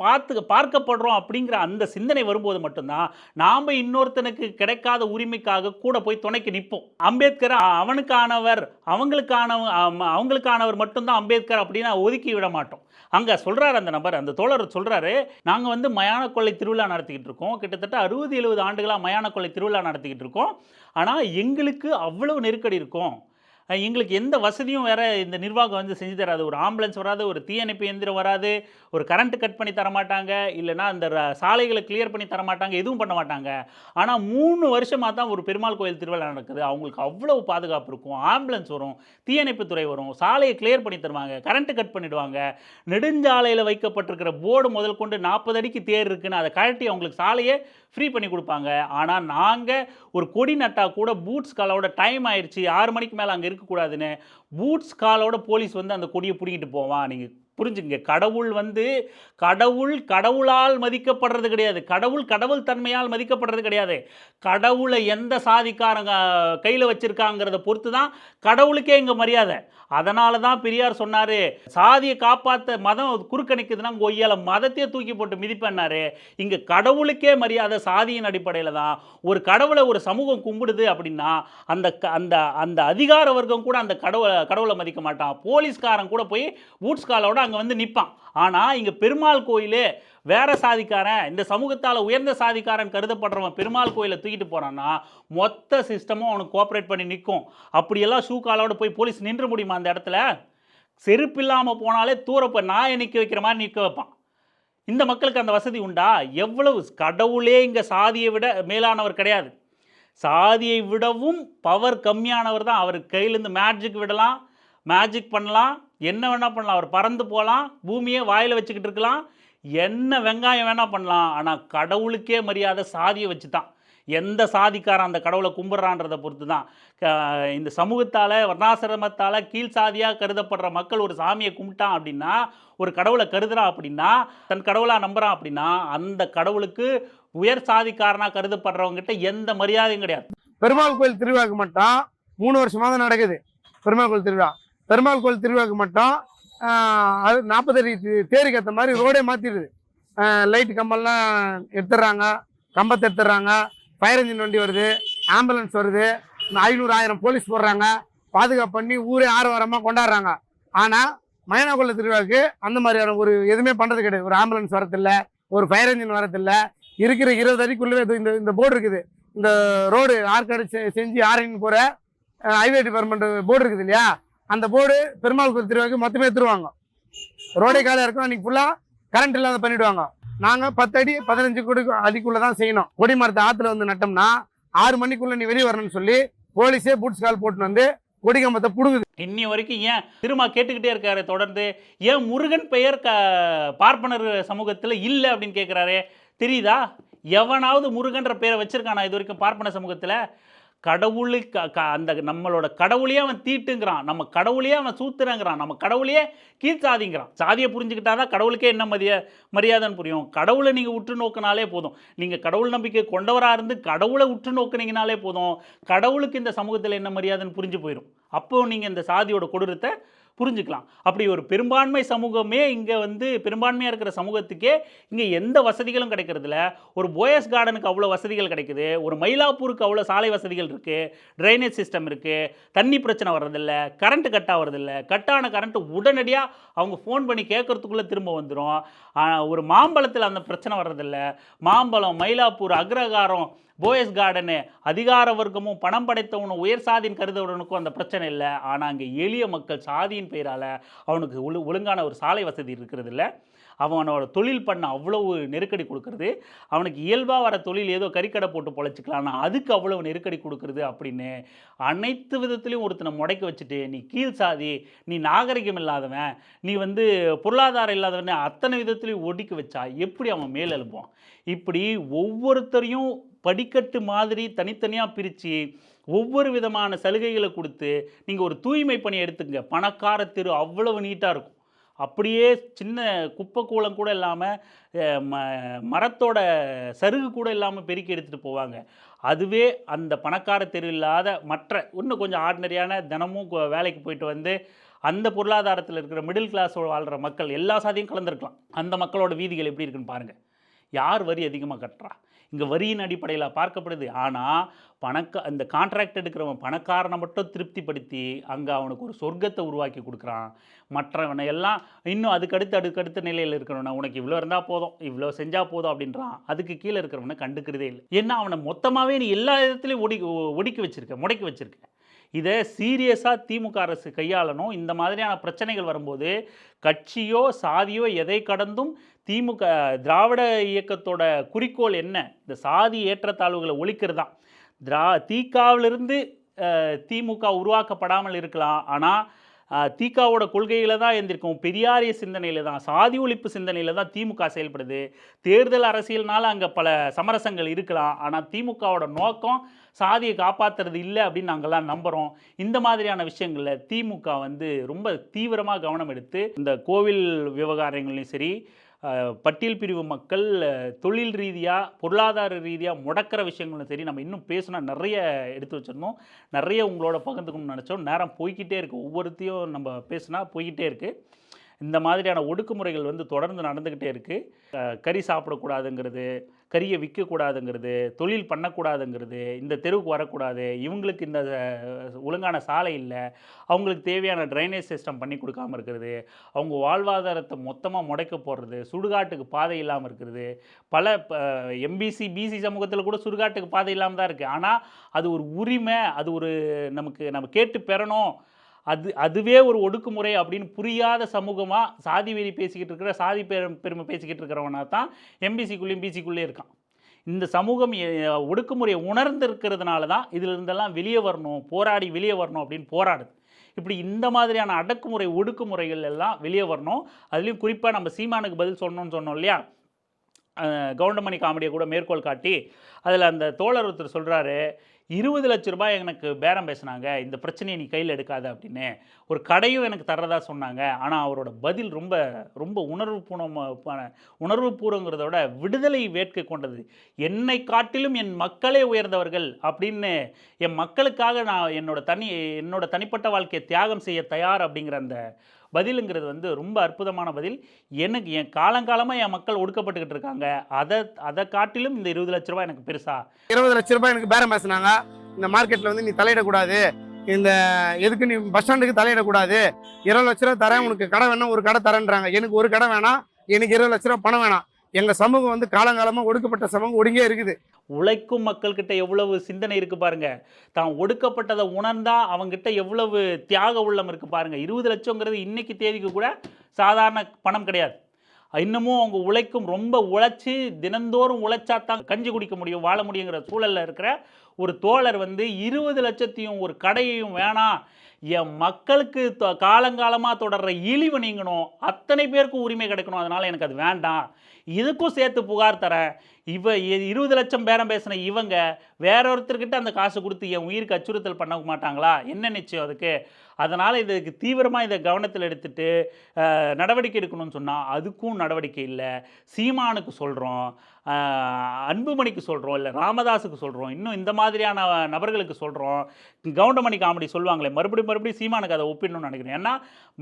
S1: பார்க்கப்படுறோம் அப்படிங்கிற அந்த சிந்தனை வரும்போது மட்டும்தான் நாம் இன்னொருத்தனுக்கு கிடைக்காத உரிமைக்காக கூட போய் துணைக்கு நிற்போம். அம்பேத்கர் அவங்களுக்கானவர் மட்டும்தான் அம்பேத்கர் அப்படின்னு ஒதுக்கி விட மாட்டோம். அங்கே சொல்கிறார் அந்த நபர், அந்த தோழர் சொல்கிறாரு, நாங்கள் வந்து மயான கொள்ளை திருவிழா நடத்திக்கிட்டு இருக்கோம், கிட்டத்தட்ட 60-70 ஆண்டுகளாக மயான கொள்ளை திருவிழா நடத்திக்கிட்டு இருக்கோம். ஆனால் எங்களுக்கு அவ்வளவு நெருக்கடி இருக்கும், எங்களுக்கு எந்த வசதியும் வேறு இந்த நிர்வாகம் வந்து செஞ்சு தராது. ஒரு ஆம்புலன்ஸ் வராது, ஒரு தீயணைப்பு இயந்திரம் வராது, ஒரு கரண்ட்டு கட் பண்ணி தரமாட்டாங்க, இல்லைனா அந்த சாலைகளை கிளியர் பண்ணி தரமாட்டாங்க, எதுவும் பண்ண மாட்டாங்க. ஆனால் 3 வருஷமாக தான் ஒரு பெருமாள் கோயில் திருவிழா நடக்குது. அவங்களுக்கு அவ்வளவு பாதுகாப்பு இருக்கும், ஆம்புலன்ஸ் வரும், தீயணைப்புத்துறை வரும், சாலையை கிளியர் பண்ணி தருவாங்க, கரண்ட்டு கட் பண்ணிவிடுவாங்க. நெடுஞ்சாலையில் வைக்கப்பட்டிருக்கிற போர்டு முதல் கொண்டு 40 அடிக்கு தேர் இருக்குன்னு அதை கழட்டி அவங்களுக்கு சாலையே ஃப்ரீ பண்ணி கொடுப்பாங்க. ஆனால் நாங்கள் ஒரு கொடி நட்டால் கூட பூட்ஸ் காலோட டைம் ஆயிடுச்சு, 6 மணிக்கு மேலே அங்கே இருக்கக்கூடாதுன்னு பூட்ஸ் காலோட போலீஸ் வந்து அந்த கொடியை பிடிங்கிட்டு போவான். நீங்கள் புரிஞ்சுங்க. கடவுள் கடவுளால் மதிக்கப்படுறது கிடையாது. கடவுள் தன்மையால் மதிக்கப்படுறது கிடையாது. கடவுளை எந்த சாதிக்காரங்க கையில் வச்சிருக்காங்கிறத பொறுத்து தான் கடவுளுக்கே இங்கே மரியாதை. அதனால தான் பெரியார் சொன்னார், சாதியை காப்பாற்ற மதம் குறுக்கணிக்குதுன்னா கொய்யால மதத்தையே தூக்கி போட்டு மிதிப்பேன்னாரு. இங்கே கடவுளுக்கே மரியாதை சாதியின் அடிப்படையில் தான். ஒரு கடவுளை ஒரு சமூகம் கும்பிடுது அப்படின்னா அந்த அந்த அந்த அதிகார வர்க்கம் கூட அந்த கடவுளை மதிக்க மாட்டான். போலீஸ்காரன் கூட போய் பூட்ஸ் காலோட அங்கே வந்து நிற்பான். ஆனால் இங்கே பெருமாள் கோயிலே வேற சாதிக்காரன், இந்த சமூகத்தால் உயர்ந்த சாதிக்காரன் கருதப்படுறவன் பெருமாள் கோயிலை தூக்கிட்டு போகிறான்னா மொத்த சிஸ்டமும் அவனுக்கு கோஆப்ரேட் பண்ணி நிற்கும். அப்படியெல்லாம் ஷூ காலோட போய் போலீஸ் நின்ற முடியுமா அந்த இடத்துல? செருப்பு இல்லாமல் போனாலே தூரப்போ நாயை நிற்க வைக்கிற மாதிரி நிற்க வைப்பான். இந்த மக்களுக்கு அந்த வசதி உண்டா? எவ்வளவு கடவுளே இங்கே சாதியை விட மேலானவர் கிடையாது. சாதியை விடவும் பவர் கம்மியானவர் தான். அவர் கையிலேருந்து மேஜிக் பண்ணலாம், என்ன வேணால் பண்ணலாம். அவர் பறந்து போகலாம், பூமியை வாயில் வச்சுக்கிட்டு இருக்கலாம், என்ன வெங்காயம் வேணால் பண்ணலாம். ஆனால் கடவுளுக்கே மரியாதை சாதியை வச்சு தான். எந்த சாதிக்காரன் அந்த கடவுளை கும்பிட்றான்றதை பொறுத்து தான். இந்த சமூகத்தால் வர்ணாசிரமத்தால் கீழ் சாதியாக கருதப்படுற மக்கள் ஒரு சாமியை கும்பிட்டான் அப்படின்னா, ஒரு கடவுளை கருதுறான் அப்படின்னா, தன் கடவுளாக நம்புகிறான் அப்படின்னா, அந்த கடவுளுக்கு உயர் சாதிக்காரனாக கருதப்படுறவங்ககிட்ட எந்த மரியாதையும் கிடையாது.
S4: பெருமாள் கோயில் திருவிழாவுக்கு மட்டும் 3 வருஷமாக தான் நடக்குது. பெருமாள் கோயில் திருவிழாவுக்கு மட்டும் அது 40 அடி தேருக்கு ஏற்ற மாதிரி ரோடே மாற்றிடுது. லைட்டு கம்பெல்லாம் எடுத்துடுறாங்க, கம்பத்தை எடுத்துடுறாங்க, ஃபயர் இன்ஜின் வண்டி வருது, ஆம்புலன்ஸ் வருது, 500-1000 போலீஸ் போடுறாங்க, பாதுகாப்பு பண்ணி ஊரே ஆரவாரமாக கொண்டாடுறாங்க. ஆனால் மயனாக்குள்ள திருவிழாவுக்கு அந்த மாதிரியான ஒரு எதுவுமே பண்ணுறது கிடையாது. ஒரு ஆம்புலன்ஸ் வரதில்லை, ஒரு ஃபயர் இன்ஜின் வரதில்லை. இருக்கிற 20 அடிக்குள்ளவே இந்த போர்டு இருக்குது. இந்த ரோடு ஆற்காடு செஞ்சு ஆரணின்னு போகிற ஹைவே டிபார்ட்மெண்ட் போர்டு இருக்குது இல்லையா, அந்த போர்டு பெருமாள் கோயில் திருவிழாவுக்கு மொத்தமே எடுத்துருவாங்க. ரோடே காலியாக இருக்கும், அன்றைக்கி ஃபுல்லாக கரண்ட் இல்லாத பண்ணிவிடுவாங்க. நாங்கள் 10 அடி 15 அடிக்குள்ளே தான் செய்யணும். கொடி மரத்தை ஆற்றுல வந்து நட்டோம்னா 6 மணிக்குள்ளே நீ வெளியே வரணும்னு சொல்லி போலீஸே பூட்ஸ் கால் போட்டுன்னு வந்து கொடி கம்பத்தை புடுங்குது.
S1: இன்னி வரைக்கும் ஏன் திரும்ப கேட்டுக்கிட்டே இருக்காரு தொடர்ந்து, ஏன் முருகன் பெயர் பார்ப்பனர் சமூகத்தில் இல்லை அப்படின்னு கேட்குறாரு. தெரியுதா? எவனாவது முருகன்ற பேரை வச்சிருக்கானா இது வரைக்கும் பார்ப்பன சமூகத்தில்? கடவுளுக்கு அந்த நம்மளோட கடவுளையே அவன் தீட்டுங்கிறான், நம்ம கடவுளையே அவன் சூத்துறங்கிறான், நம்ம கடவுளையே கீழ்சாதிங்கிறான். சாதியை புரிஞ்சுக்கிட்டாதான் கடவுளுக்கே என்ன மரியாதைன்னு புரியும். கடவுளை நீங்கள் உற்று நோக்கினாலே போதும். நீங்கள் கடவுள் நம்பிக்கை கொண்டவராக இருந்து கடவுளை உற்று நோக்கினீங்கனாலே போதும், கடவுளுக்கு இந்த சமூகத்தில் என்ன மரியாதைன்னு புரிஞ்சு போயிடும். அப்போ நீங்கள் இந்த சாதியோட கொடூரத்தை புரிஞ்சுக்கலாம். அப்படி ஒரு பெரும்பான்மை சமூகமே இங்கே வந்து பெரும்பான்மையாக இருக்கிற சமூகத்துக்கே இங்கே எந்த வசதிகளும் கிடைக்கிறதில்ல. ஒரு போயஸ் கார்டனுக்கு அவ்வளோ வசதிகள் கிடைக்குது, ஒரு மயிலாப்பூருக்கு அவ்வளோ சாலை வசதிகள் இருக்குது, ட்ரைனேஜ் சிஸ்டம் இருக்குது, தண்ணி பிரச்சனை வர்றதில்ல, கரண்ட்டு கட் ஆகிறதில்ல. கட்டான கரண்ட்டு உடனடியாக அவங்க ஃபோன் பண்ணி கேட்குறதுக்குள்ளே திரும்ப வந்துடும். ஒரு மாம்பழத்தில் அந்த பிரச்சனை வர்றதில்ல. மாம்பழம், மயிலாப்பூர், அக்ரகாரம், போயஸ் கார்டனு, அதிகார வர்க்கமும் பணம் படைத்தவனும் உயர் சாதியின் கருதவனுக்கும் அந்த பிரச்சனை இல்லை. ஆனால் அங்கே எளிய மக்கள் சாதியின் பெயரால் அவனுக்கு ஒழுங்கான ஒரு சாலை வசதி இருக்கிறது இல்லை. அவனோட தொழில் பண்ண அவ்வளவு நெருக்கடி கொடுக்கறது, அவனுக்கு இயல்பாக வர தொழில் ஏதோ கறிக்கடை போட்டு பொழைச்சிக்கலாம்னா அதுக்கு அவ்வளவு நெருக்கடி கொடுக்கறது அப்படின்னு அனைத்து விதத்துலையும் ஒருத்தனை முடக்கி வச்சுட்டு, நீ கீழ் சாதி, நீ நாகரிகம் இல்லாதவன், நீ வந்து பொருளாதாரம் இல்லாதவன், அத்தனை விதத்துலையும் ஒடுக்கி வச்சா எப்படி அவன் மேல் எழுப்புவான்? இப்படி ஒவ்வொருத்தரையும் படிக்கட்டு மாதிரி தனித்தனியாக பிரித்து ஒவ்வொரு விதமான சலுகைகளை கொடுத்து, நீங்கள் ஒரு தூய்மை பணி எடுத்துங்க, பணக்கார தெரு அவ்வளவு நீட்டாக இருக்கும். அப்படியே சின்ன குப்பை கூலம் கூட இல்லாமல் மரத்தோட சருகு கூட இல்லாமல் பெருக்கி எடுத்துகிட்டு போவாங்க. அதுவே அந்த பணக்கார தெரு இல்லாத மற்ற இன்னும் கொஞ்சம் ஆர்டினரியான தினமும் வேலைக்கு போயிட்டு வந்து அந்த பொருளாதாரத்தில் இருக்கிற மிடில் கிளாஸ் வாழ்கிற மக்கள் எல்லா சாதியும் கலந்துருக்கலாம். அந்த மக்களோட வீதிகள் எப்படி இருக்குன்னு பாருங்கள். யார் வரி அதிகமாக கட்டுறா? இங்கே வரியின் அடிப்படையில் பார்க்கப்படுது. ஆனால் இந்த கான்ட்ராக்ட் எடுக்கிறவன் பணக்காரனை மட்டும் திருப்திப்படுத்தி அங்கே அவனுக்கு ஒரு சொர்க்கத்தை உருவாக்கி கொடுக்குறான். மற்றவனை எல்லாம் இன்னும் அடுக்கடுத்த நிலையில் இருக்கிறவனை உனக்கு இவ்வளோ இருந்தால் போதும், இவ்வளோ செஞ்சால் போதும் அப்படின்றான். அதுக்கு கீழே இருக்கிறவனை கண்டுக்கிறதே இல்லை. ஏன்னா அவனை மொத்தமாகவே நீ எல்லா இடத்துலையும் முடக்கி வச்சுருக்க. இதை சீரியஸாக திமுக அரசு கையாளணும். இந்த மாதிரியான பிரச்சனைகள் வரும்போது கட்சியோ சாதியோ எதை கடந்தும் திமுக திராவிட இயக்கத்தோட குறிக்கோள் என்ன? இந்த சாதி ஏற்றத்தாழ்வுகளை ஒழிக்கிறது தான். திகாவிலிருந்து திமுக உருவாக்கப்படாமல் இருக்கலாம், ஆனால் திகாவோட கொள்கையில் தான் இருந்திருக்கும். பெரியாரிய சிந்தனையில் தான், சாதி ஒழிப்பு சிந்தனையில் தான் திமுக செயல்படுது. தேர்தல் அரசியல்னால அங்கே பல சமரசங்கள் இருக்கலாம், ஆனால் திமுகவோட நோக்கம் சாதியை காப்பாற்றுறது இல்லை அப்படின்னு நாங்கள்லாம் நம்புகிறோம். இந்த மாதிரியான விஷயங்களில் திமுக வந்து ரொம்ப தீவிரமாக கவனம் எடுத்து இந்த கோவில் விவகாரங்களையும் சரி, பட்டியல் பிரிவு மக்கள் தொழில் ரீதியாக பொருளாதார ரீதியாக முடக்கிற விஷயங்களும் சரி, நம்ம இன்னும் பேசினா நிறைய எடுத்து வச்சுருந்தோம். நிறைய உங்களோட பகிர்ந்துக்கணும்னு நினச்சோம். நேரம் போய்கிட்டே இருக்குது. ஒவ்வொருத்தையும் நம்ம பேசினா போய்கிட்டே இருக்குது. இந்த மாதிரியான ஒடுக்குமுறைகள் வந்து தொடர்ந்து நடந்துக்கிட்டே இருக்குது. கறி சாப்பிடக்கூடாதுங்கிறது, கறியை விற்கக்கூடாதுங்கிறது, தொழில் பண்ணக்கூடாதுங்கிறது, இந்த தெருவுக்கு வரக்கூடாது, இவங்களுக்கு இந்த ஒழுங்கான சாலை இல்லை, அவங்களுக்கு தேவையான ட்ரைனேஜ் சிஸ்டம் பண்ணி கொடுக்காமல் இருக்கிறது, அவங்க வாழ்வாதாரத்தை மொத்தமாக முடக்க போடுறது, சுடுகாட்டுக்கு பாதை இல்லாமல் இருக்கிறது. பல எம்பிசி பிசி சமூகத்தில் கூட சுடுகாட்டுக்கு பாதை இல்லாமல் தான் இருக்குது. ஆனால் அது ஒரு உரிமை, அது ஒரு நம்ம கேட்டு பெறணும், அதுவே ஒரு ஒடுக்குமுறை அப்படின்னு புரியாத சமூகமாக சாதி வெறி பேசிக்கிட்டு இருக்கிற, சாதி பெருமை பேசிக்கிட்டு இருக்கிறவனா தான் எம்பிசிக்குள்ளேயும் பிசிக்குள்ளேயும் இருக்கான். இந்த சமூகம் ஒடுக்குமுறையை உணர்ந்திருக்கிறதுனால தான் இதிலிருந்தெல்லாம் வெளியே வரணும், போராடி வெளியே வரணும் அப்படின்னு போராடுது. இப்படி இந்த மாதிரியான அடக்குமுறை ஒடுக்குமுறைகள் எல்லாம் வெளியே வரணும். அதுலேயும் குறிப்பாக நம்ம சீமானுக்கு பதில் சொல்லணும்னு சொன்னோம் இல்லையா, கவுண்டமணி காமெடியை கூட மேற்கோள் காட்டி அதில் அந்த தோழர் ஒருத்தர் சொல்கிறாரு, 20 லட்ச ரூபாய் எனக்கு பேரம் பேசினாங்க, இந்த பிரச்சனையை நீ கையில் எடுக்காத அப்படின்னு. ஒரு கடையும் எனக்கு தர்றதா சொன்னாங்க. ஆனால் அவரோட பதில் ரொம்ப ரொம்ப உணர்வுபூர்வங்கிறத விட விடுதலை வேட்கை கொண்டது. என்னை காட்டிலும் என் மக்களே உயர்ந்தவர்கள் அப்படின்னு, என் மக்களுக்காக நான் என்னோட தனிப்பட்ட வாழ்க்கையை தியாகம் செய்ய தயார் அப்படிங்கிற அந்த பதிலுங்கிறது வந்து ரொம்ப அற்புதமான பதில். எனக்கு என் காலங்காலமாக என் மக்கள் ஒடுக்கப்பட்டுக்கிட்டு இருக்காங்க, அதை காட்டிலும் இந்த 20 லட்ச ரூபாய் எனக்கு பெருசா.
S4: 20 லட்ச ரூபாய் எனக்கு பேரம் பேசினாங்க, இந்த மார்க்கெட்டில் வந்து நீ தலையிடக்கூடாது, இந்த எதுக்கு நீ பஸ் ஸ்டாண்டுக்கு தலையிடக்கூடாது, 20 லட்ச ரூபா தரேன், உனக்கு கடை வேணாம், ஒரு கடை தரேன்றாங்க. எனக்கு ஒரு கடை வேணாம், எனக்கு 20 லட்ச ரூபா பணம் வேணாம். எங்கள் சமூகம் வந்து காலங்காலமாக ஒடுக்கப்பட்ட சமூகம் ஒடுங்கே இருக்குது.
S1: உழைக்கும் மக்கள்கிட்ட எவ்வளவு சிந்தனை இருக்கு பாருங்க, தான் ஒடுக்கப்பட்டதை உணர்ந்தா அவங்ககிட்ட எவ்வளவு தியாக உள்ளம் இருக்கு பாருங்க. 20 லட்சங்கிறது இன்னைக்கு தேதிக்கு கூட சாதாரண பணம் கிடையாது. இன்னமும் அவங்க உழைக்கும், ரொம்ப உழைச்சி தினந்தோறும் உழைச்சாதான் கஞ்சி குடிக்க முடியும், வாழ முடியுங்கிற சூழலில் இருக்கிற ஒரு தோழர் வந்து 20 லட்சத்தையும் ஒரு கடையையும் வேணாம், என் மக்களுக்கு காலங்காலமாக தொடர்ற இழிவு நீங்கணும், அத்தனை பேருக்கும் உரிமை கிடைக்கணும், அதனால் எனக்கு அது வேண்டாம், இதுக்கும் சேர்த்து புகார் தரேன். 20 லட்சம் பேரம் பேசின இவங்க வேற ஒருத்தர்கிட்ட அந்த காசு கொடுத்து என் உயிருக்கு அச்சுறுத்தல் பண்ண மாட்டாங்களா? என்ன நிச்சயம் அதுக்கு? அதனால் இதுக்கு தீவிரமாக இதை கவனத்தில் எடுத்துட்டு நடவடிக்கை எடுக்கணும்னு சொன்னால் அதுக்கும் நடவடிக்கை இல்லை. சீமானுக்கு சொல்கிறோம், அன்புமணிக்கு சொல்கிறோம், இல்லை ராமதாஸுக்கு சொல்கிறோம், இன்னும் இந்த மாதிரியான நபர்களுக்கு சொல்கிறோம். கவுண்டமணி காமெடி சொல்லுவாங்களே, மறுபடியும் சீமானுக்கு அதை ஒப்பிடணும்னு நினைக்கிறேன். ஏன்னா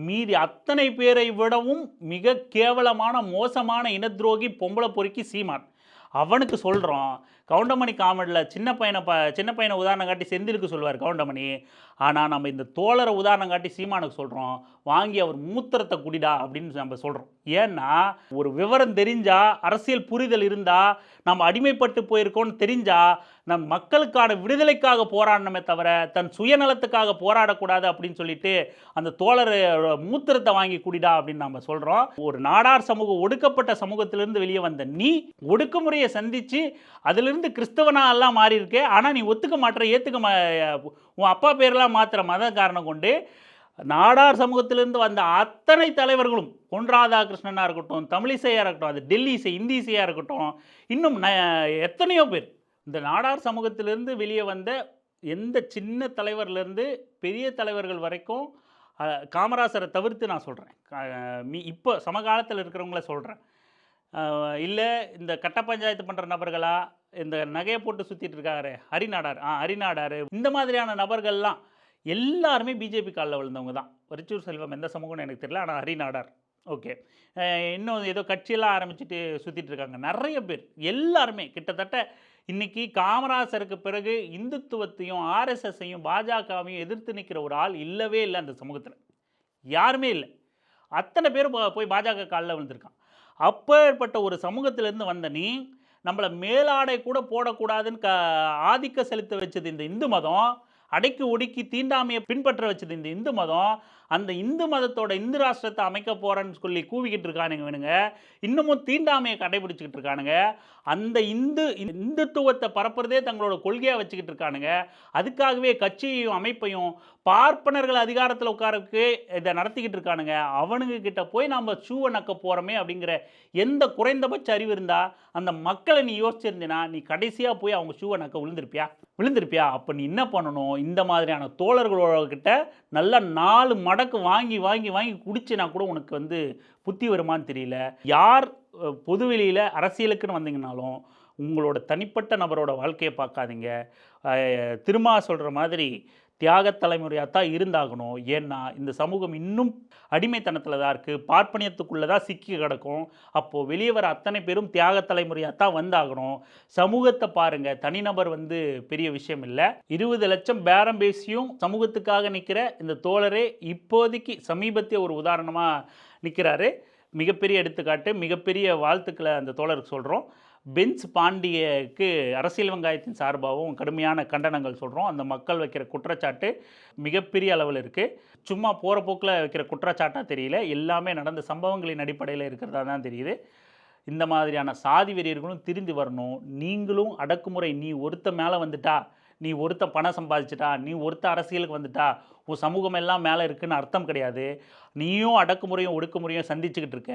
S1: மீதி அத்தனை பேரை விடவும் மிக கேவலமான மோசமான இனத்துரோகி பொம்பளை பொறுக்கி சீமான். அவனுக்கு சொல்கிறோம். கவுண்டமணி காமெடியில் சின்ன பையனை உதாரணம் காட்டி செந்திலுக்கு சொல்லுவார் கவுண்டமணி. ஆனால் நம்ம இந்த தோழரை உதாரணம் காட்டி சீமானுக்கு சொல்கிறோம், வாங்கி அவர் மூத்திரத்தை குடிடா அப்படின்னு நம்ம சொல்கிறோம். ஏன்னா ஒரு விவரம் தெரிஞ்சால், அரசியல் புரிதல் இருந்தால், நம்ம அடிமைப்பட்டு போயிருக்கோன்னு தெரிஞ்சால் நம் மக்களுக்கான விடுதலைக்காக போராடணுமே தவிர தன் சுயநலத்துக்காக போராடக்கூடாது அப்படின்னு சொல்லிட்டு அந்த தோழர் மூத்திரத்தை வாங்கி குடிடா அப்படின்னு நம்ம சொல்கிறோம். ஒரு நாடார் சமூகம், ஒடுக்கப்பட்ட சமூகத்திலிருந்து வெளியே வந்த நீ ஒடுக்குமுறையை சந்தித்து அதிலிருந்து கிறிஸ்தவனா எல்லாம் மாறி இருக்கே, ஆனால் நீ ஒத்துக்க மாற்ற, உன் அப்பா பேரெல்லாம் மாத்திர மத காரணம் கொண்டு நாடார் சமூகத்திலிருந்து வந்த அத்தனை தலைவர்களும், பொன் ராதாகிருஷ்ணனாக இருக்கட்டும், தமிழிசையாக இருக்கட்டும், அது டெல்லி இசை, இந்தி இசையாக இருக்கட்டும், இன்னும் எத்தனையோ பேர் இந்த நாடார் சமூகத்திலிருந்து வெளியே வந்த எந்த சின்ன தலைவர்லேருந்து பெரிய தலைவர்கள் வரைக்கும், காமராசரை தவிர்த்து நான் சொல்கிறேன், இப்போ சமகாலத்தில் இருக்கிறவங்கள சொல்கிறேன். இல்லை இந்த கட்ட பஞ்சாயத்து பண்ணுற நபர்களா, இந்த நகையை போட்டு சுற்றிட்டு இருக்காரு ஹரிநாடார், இந்த மாதிரியான நபர்கள்லாம் எல்லாருமே பிஜேபி காலில் விழுந்தவங்க தான். வரிச்சூர் செல்வம் எந்த சமூகம்னு எனக்கு தெரியல, ஆனால் ஹரிநாடார் ஓகே. இன்னும் ஏதோ கட்சியெல்லாம் ஆரம்பிச்சுட்டு சுற்றிட்டு இருக்காங்க நிறைய பேர். எல்லாருமே கிட்டத்தட்ட இன்றைக்கி காமராசருக்கு பிறகு இந்துத்துவத்தையும் ஆர்எஸ்எஸ்ஸையும் பாஜகவையும் எதிர்த்து நிற்கிற ஒரு ஆள் இல்லவே இல்லை அந்த சமூகத்தில், யாருமே இல்லை. அத்தனை பேர் போய் பாஜக காலில் விழுந்திருக்கான். அப்பேற்பட்ட ஒரு சமூகத்திலேருந்து வந்த நீ நம்மளை மேலாடை கூட போடக்கூடாதுன்னு ஆதிக்க செலுத்த வச்சது இந்த இந்து மதம், அடைக்கி ஒடுக்கி தீண்டாமையை பின்பற்ற வச்சது இந்த இந்து மதம், அந்த இந்து மதத்தோட இந்து ராஷ்டிரத்தை அமைக்க போகிறேன்னு சொல்லி கூவிக்கிட்டு இருக்கானுங்க வேணுங்க. இன்னமும் தீண்டாமையை கடைபிடிச்சிக்கிட்டு இருக்கானுங்க. அந்த இந்துத்துவத்தை பரப்புறதே தங்களோட கொள்கையாக வச்சுக்கிட்டு இருக்கானுங்க. அதுக்காகவே கட்சியையும் அமைப்பையும் பார்ப்பனர்கள் அதிகாரத்தில் உட்காரக்கு இதை நடத்திக்கிட்டு இருக்கானுங்க. அவனுங்க கிட்ட போய் நம்ம ஷூவை நக்க போகிறோமே அப்படிங்கிற எந்த குறைந்தபட்ச அறிவு இருந்தால் அந்த மக்களை நீ யோசிச்சிருந்தீன்னா நீ கடைசியாக போய் அவங்க ஷூவை நக்க விழுந்திருப்பியா? அப்போ நீ என்ன பண்ணணும்? இந்த மாதிரியான தோழர்களோட நல்லா 4 மடக்கு வாங்கி குடிச்சுனா கூட உனக்கு வந்து புத்தி வருமானு தெரியல. யார் பொதுவெளியில் அரசியலுக்குன்னு வந்தீங்கனாலும் உங்களோட தனிப்பட்ட நபரோட வாழ்க்கையை பார்க்காதீங்க. திரும்ப சொல்கிற மாதிரி தியாக தலைமுறையாக தான் இருந்தாகணும். ஏன்னா இந்த சமூகம் இன்னும் அடிமைத்தனத்தில் தான் இருக்குது, பார்ப்பனியத்துக்குள்ளே தான் சிக்கி கிடக்கும். அப்போது வெளியே வர அத்தனை பேரும் தியாக தலைமுறையாக தான் வந்தாகணும். சமூகத்தை பாருங்கள், தனிநபர் வந்து பெரிய விஷயம் இல்லை. 20 லட்சம் பேரம் பேசியும் சமூகத்துக்காக நிற்கிற இந்த தோழரே இப்போதைக்கு சமீபத்திய ஒரு உதாரணமாக நிற்கிறாரு. மிகப்பெரிய எடுத்துக்காட்டு, மிகப்பெரிய வாழ்த்துக்களை அந்த தோழருக்கு சொல்கிறோம். பென்ஸ் பாண்டியக்கு அரசியல் வெங்காயத்தின் சார்பாகவும் கடுமையான கண்டனங்கள் சொல்கிறோம். அந்த மக்கள் வைக்கிற குற்றச்சாட்டு மிகப்பெரிய அளவில் இருக்குது. சும்மா போகிற போக்கில் வைக்கிற குற்றச்சாட்டாக தெரியல, எல்லாமே நடந்த சம்பவங்களின் அடிப்படையில் இருக்கிறதா தான் தெரியுது. இந்த மாதிரியான சாதி வெறியர்களும் திருந்தி வரணும். நீங்களும் அடக்குமுறை, நீ ஒருத்த மேலே வந்துட்டா, நீ ஒருத்த பணம் சம்பாதிச்சிட்டா, நீ ஒருத்த அரசியலுக்கு வந்துட்டா, உன் சமூகம் எல்லாம் மேலே இருக்குன்னு அர்த்தம் கிடையாது. நீயும் அடக்குமுறையும் ஒடுக்குமுறையும் சந்திச்சுக்கிட்டு இருக்க.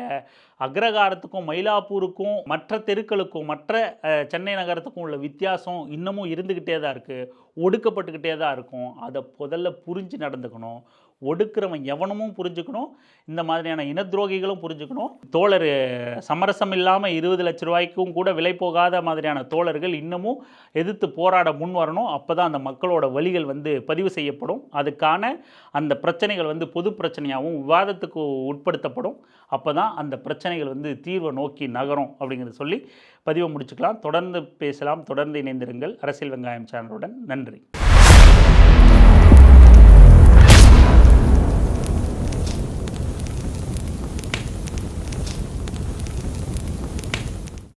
S1: அக்ரகாரத்துக்கும் மயிலாப்பூருக்கும் மற்ற தெருக்களுக்கும் மற்ற சென்னை நகரத்துக்கும் உள்ள வித்தியாசம் இன்னமும் இருந்துக்கிட்டே தான் இருக்குது, ஒடுக்கப்பட்டுக்கிட்டே தான் இருக்கும். அதை முதல்ல புரிஞ்சு நடந்துக்கணும். ஒடுக்கிறவன் எவனமும் புரிஞ்சுக்கணும், இந்த மாதிரியான இனத்துரோகிகளும் புரிஞ்சுக்கணும். தோழர் சமரசம் இல்லாமல் 20 லட்ச ரூபாய்க்கும் கூட விலை போகாத மாதிரியான தோழர்கள் இன்னமும் எதிர்த்து போராட முன் வரணும். அப்போ தான் அந்த மக்களோட வழிகள் வந்து பதிவு செய்யப்படும். அதுக்கான அந்த பிரச்சனைகள் வந்து பொது பிரச்சனையாகவும் விவாதத்துக்கு உட்படுத்தப்படும். அப்போ தான் அந்த பிரச்சனைகள் வந்து தீர்வை நோக்கி நகரும் அப்படிங்கிறத சொல்லி பதிவை முடிச்சுக்கலாம். தொடர்ந்து பேசலாம், தொடர்ந்து இணைந்திருங்கள் அரசியல் வெங்காயம் சேனலுடன். நன்றி.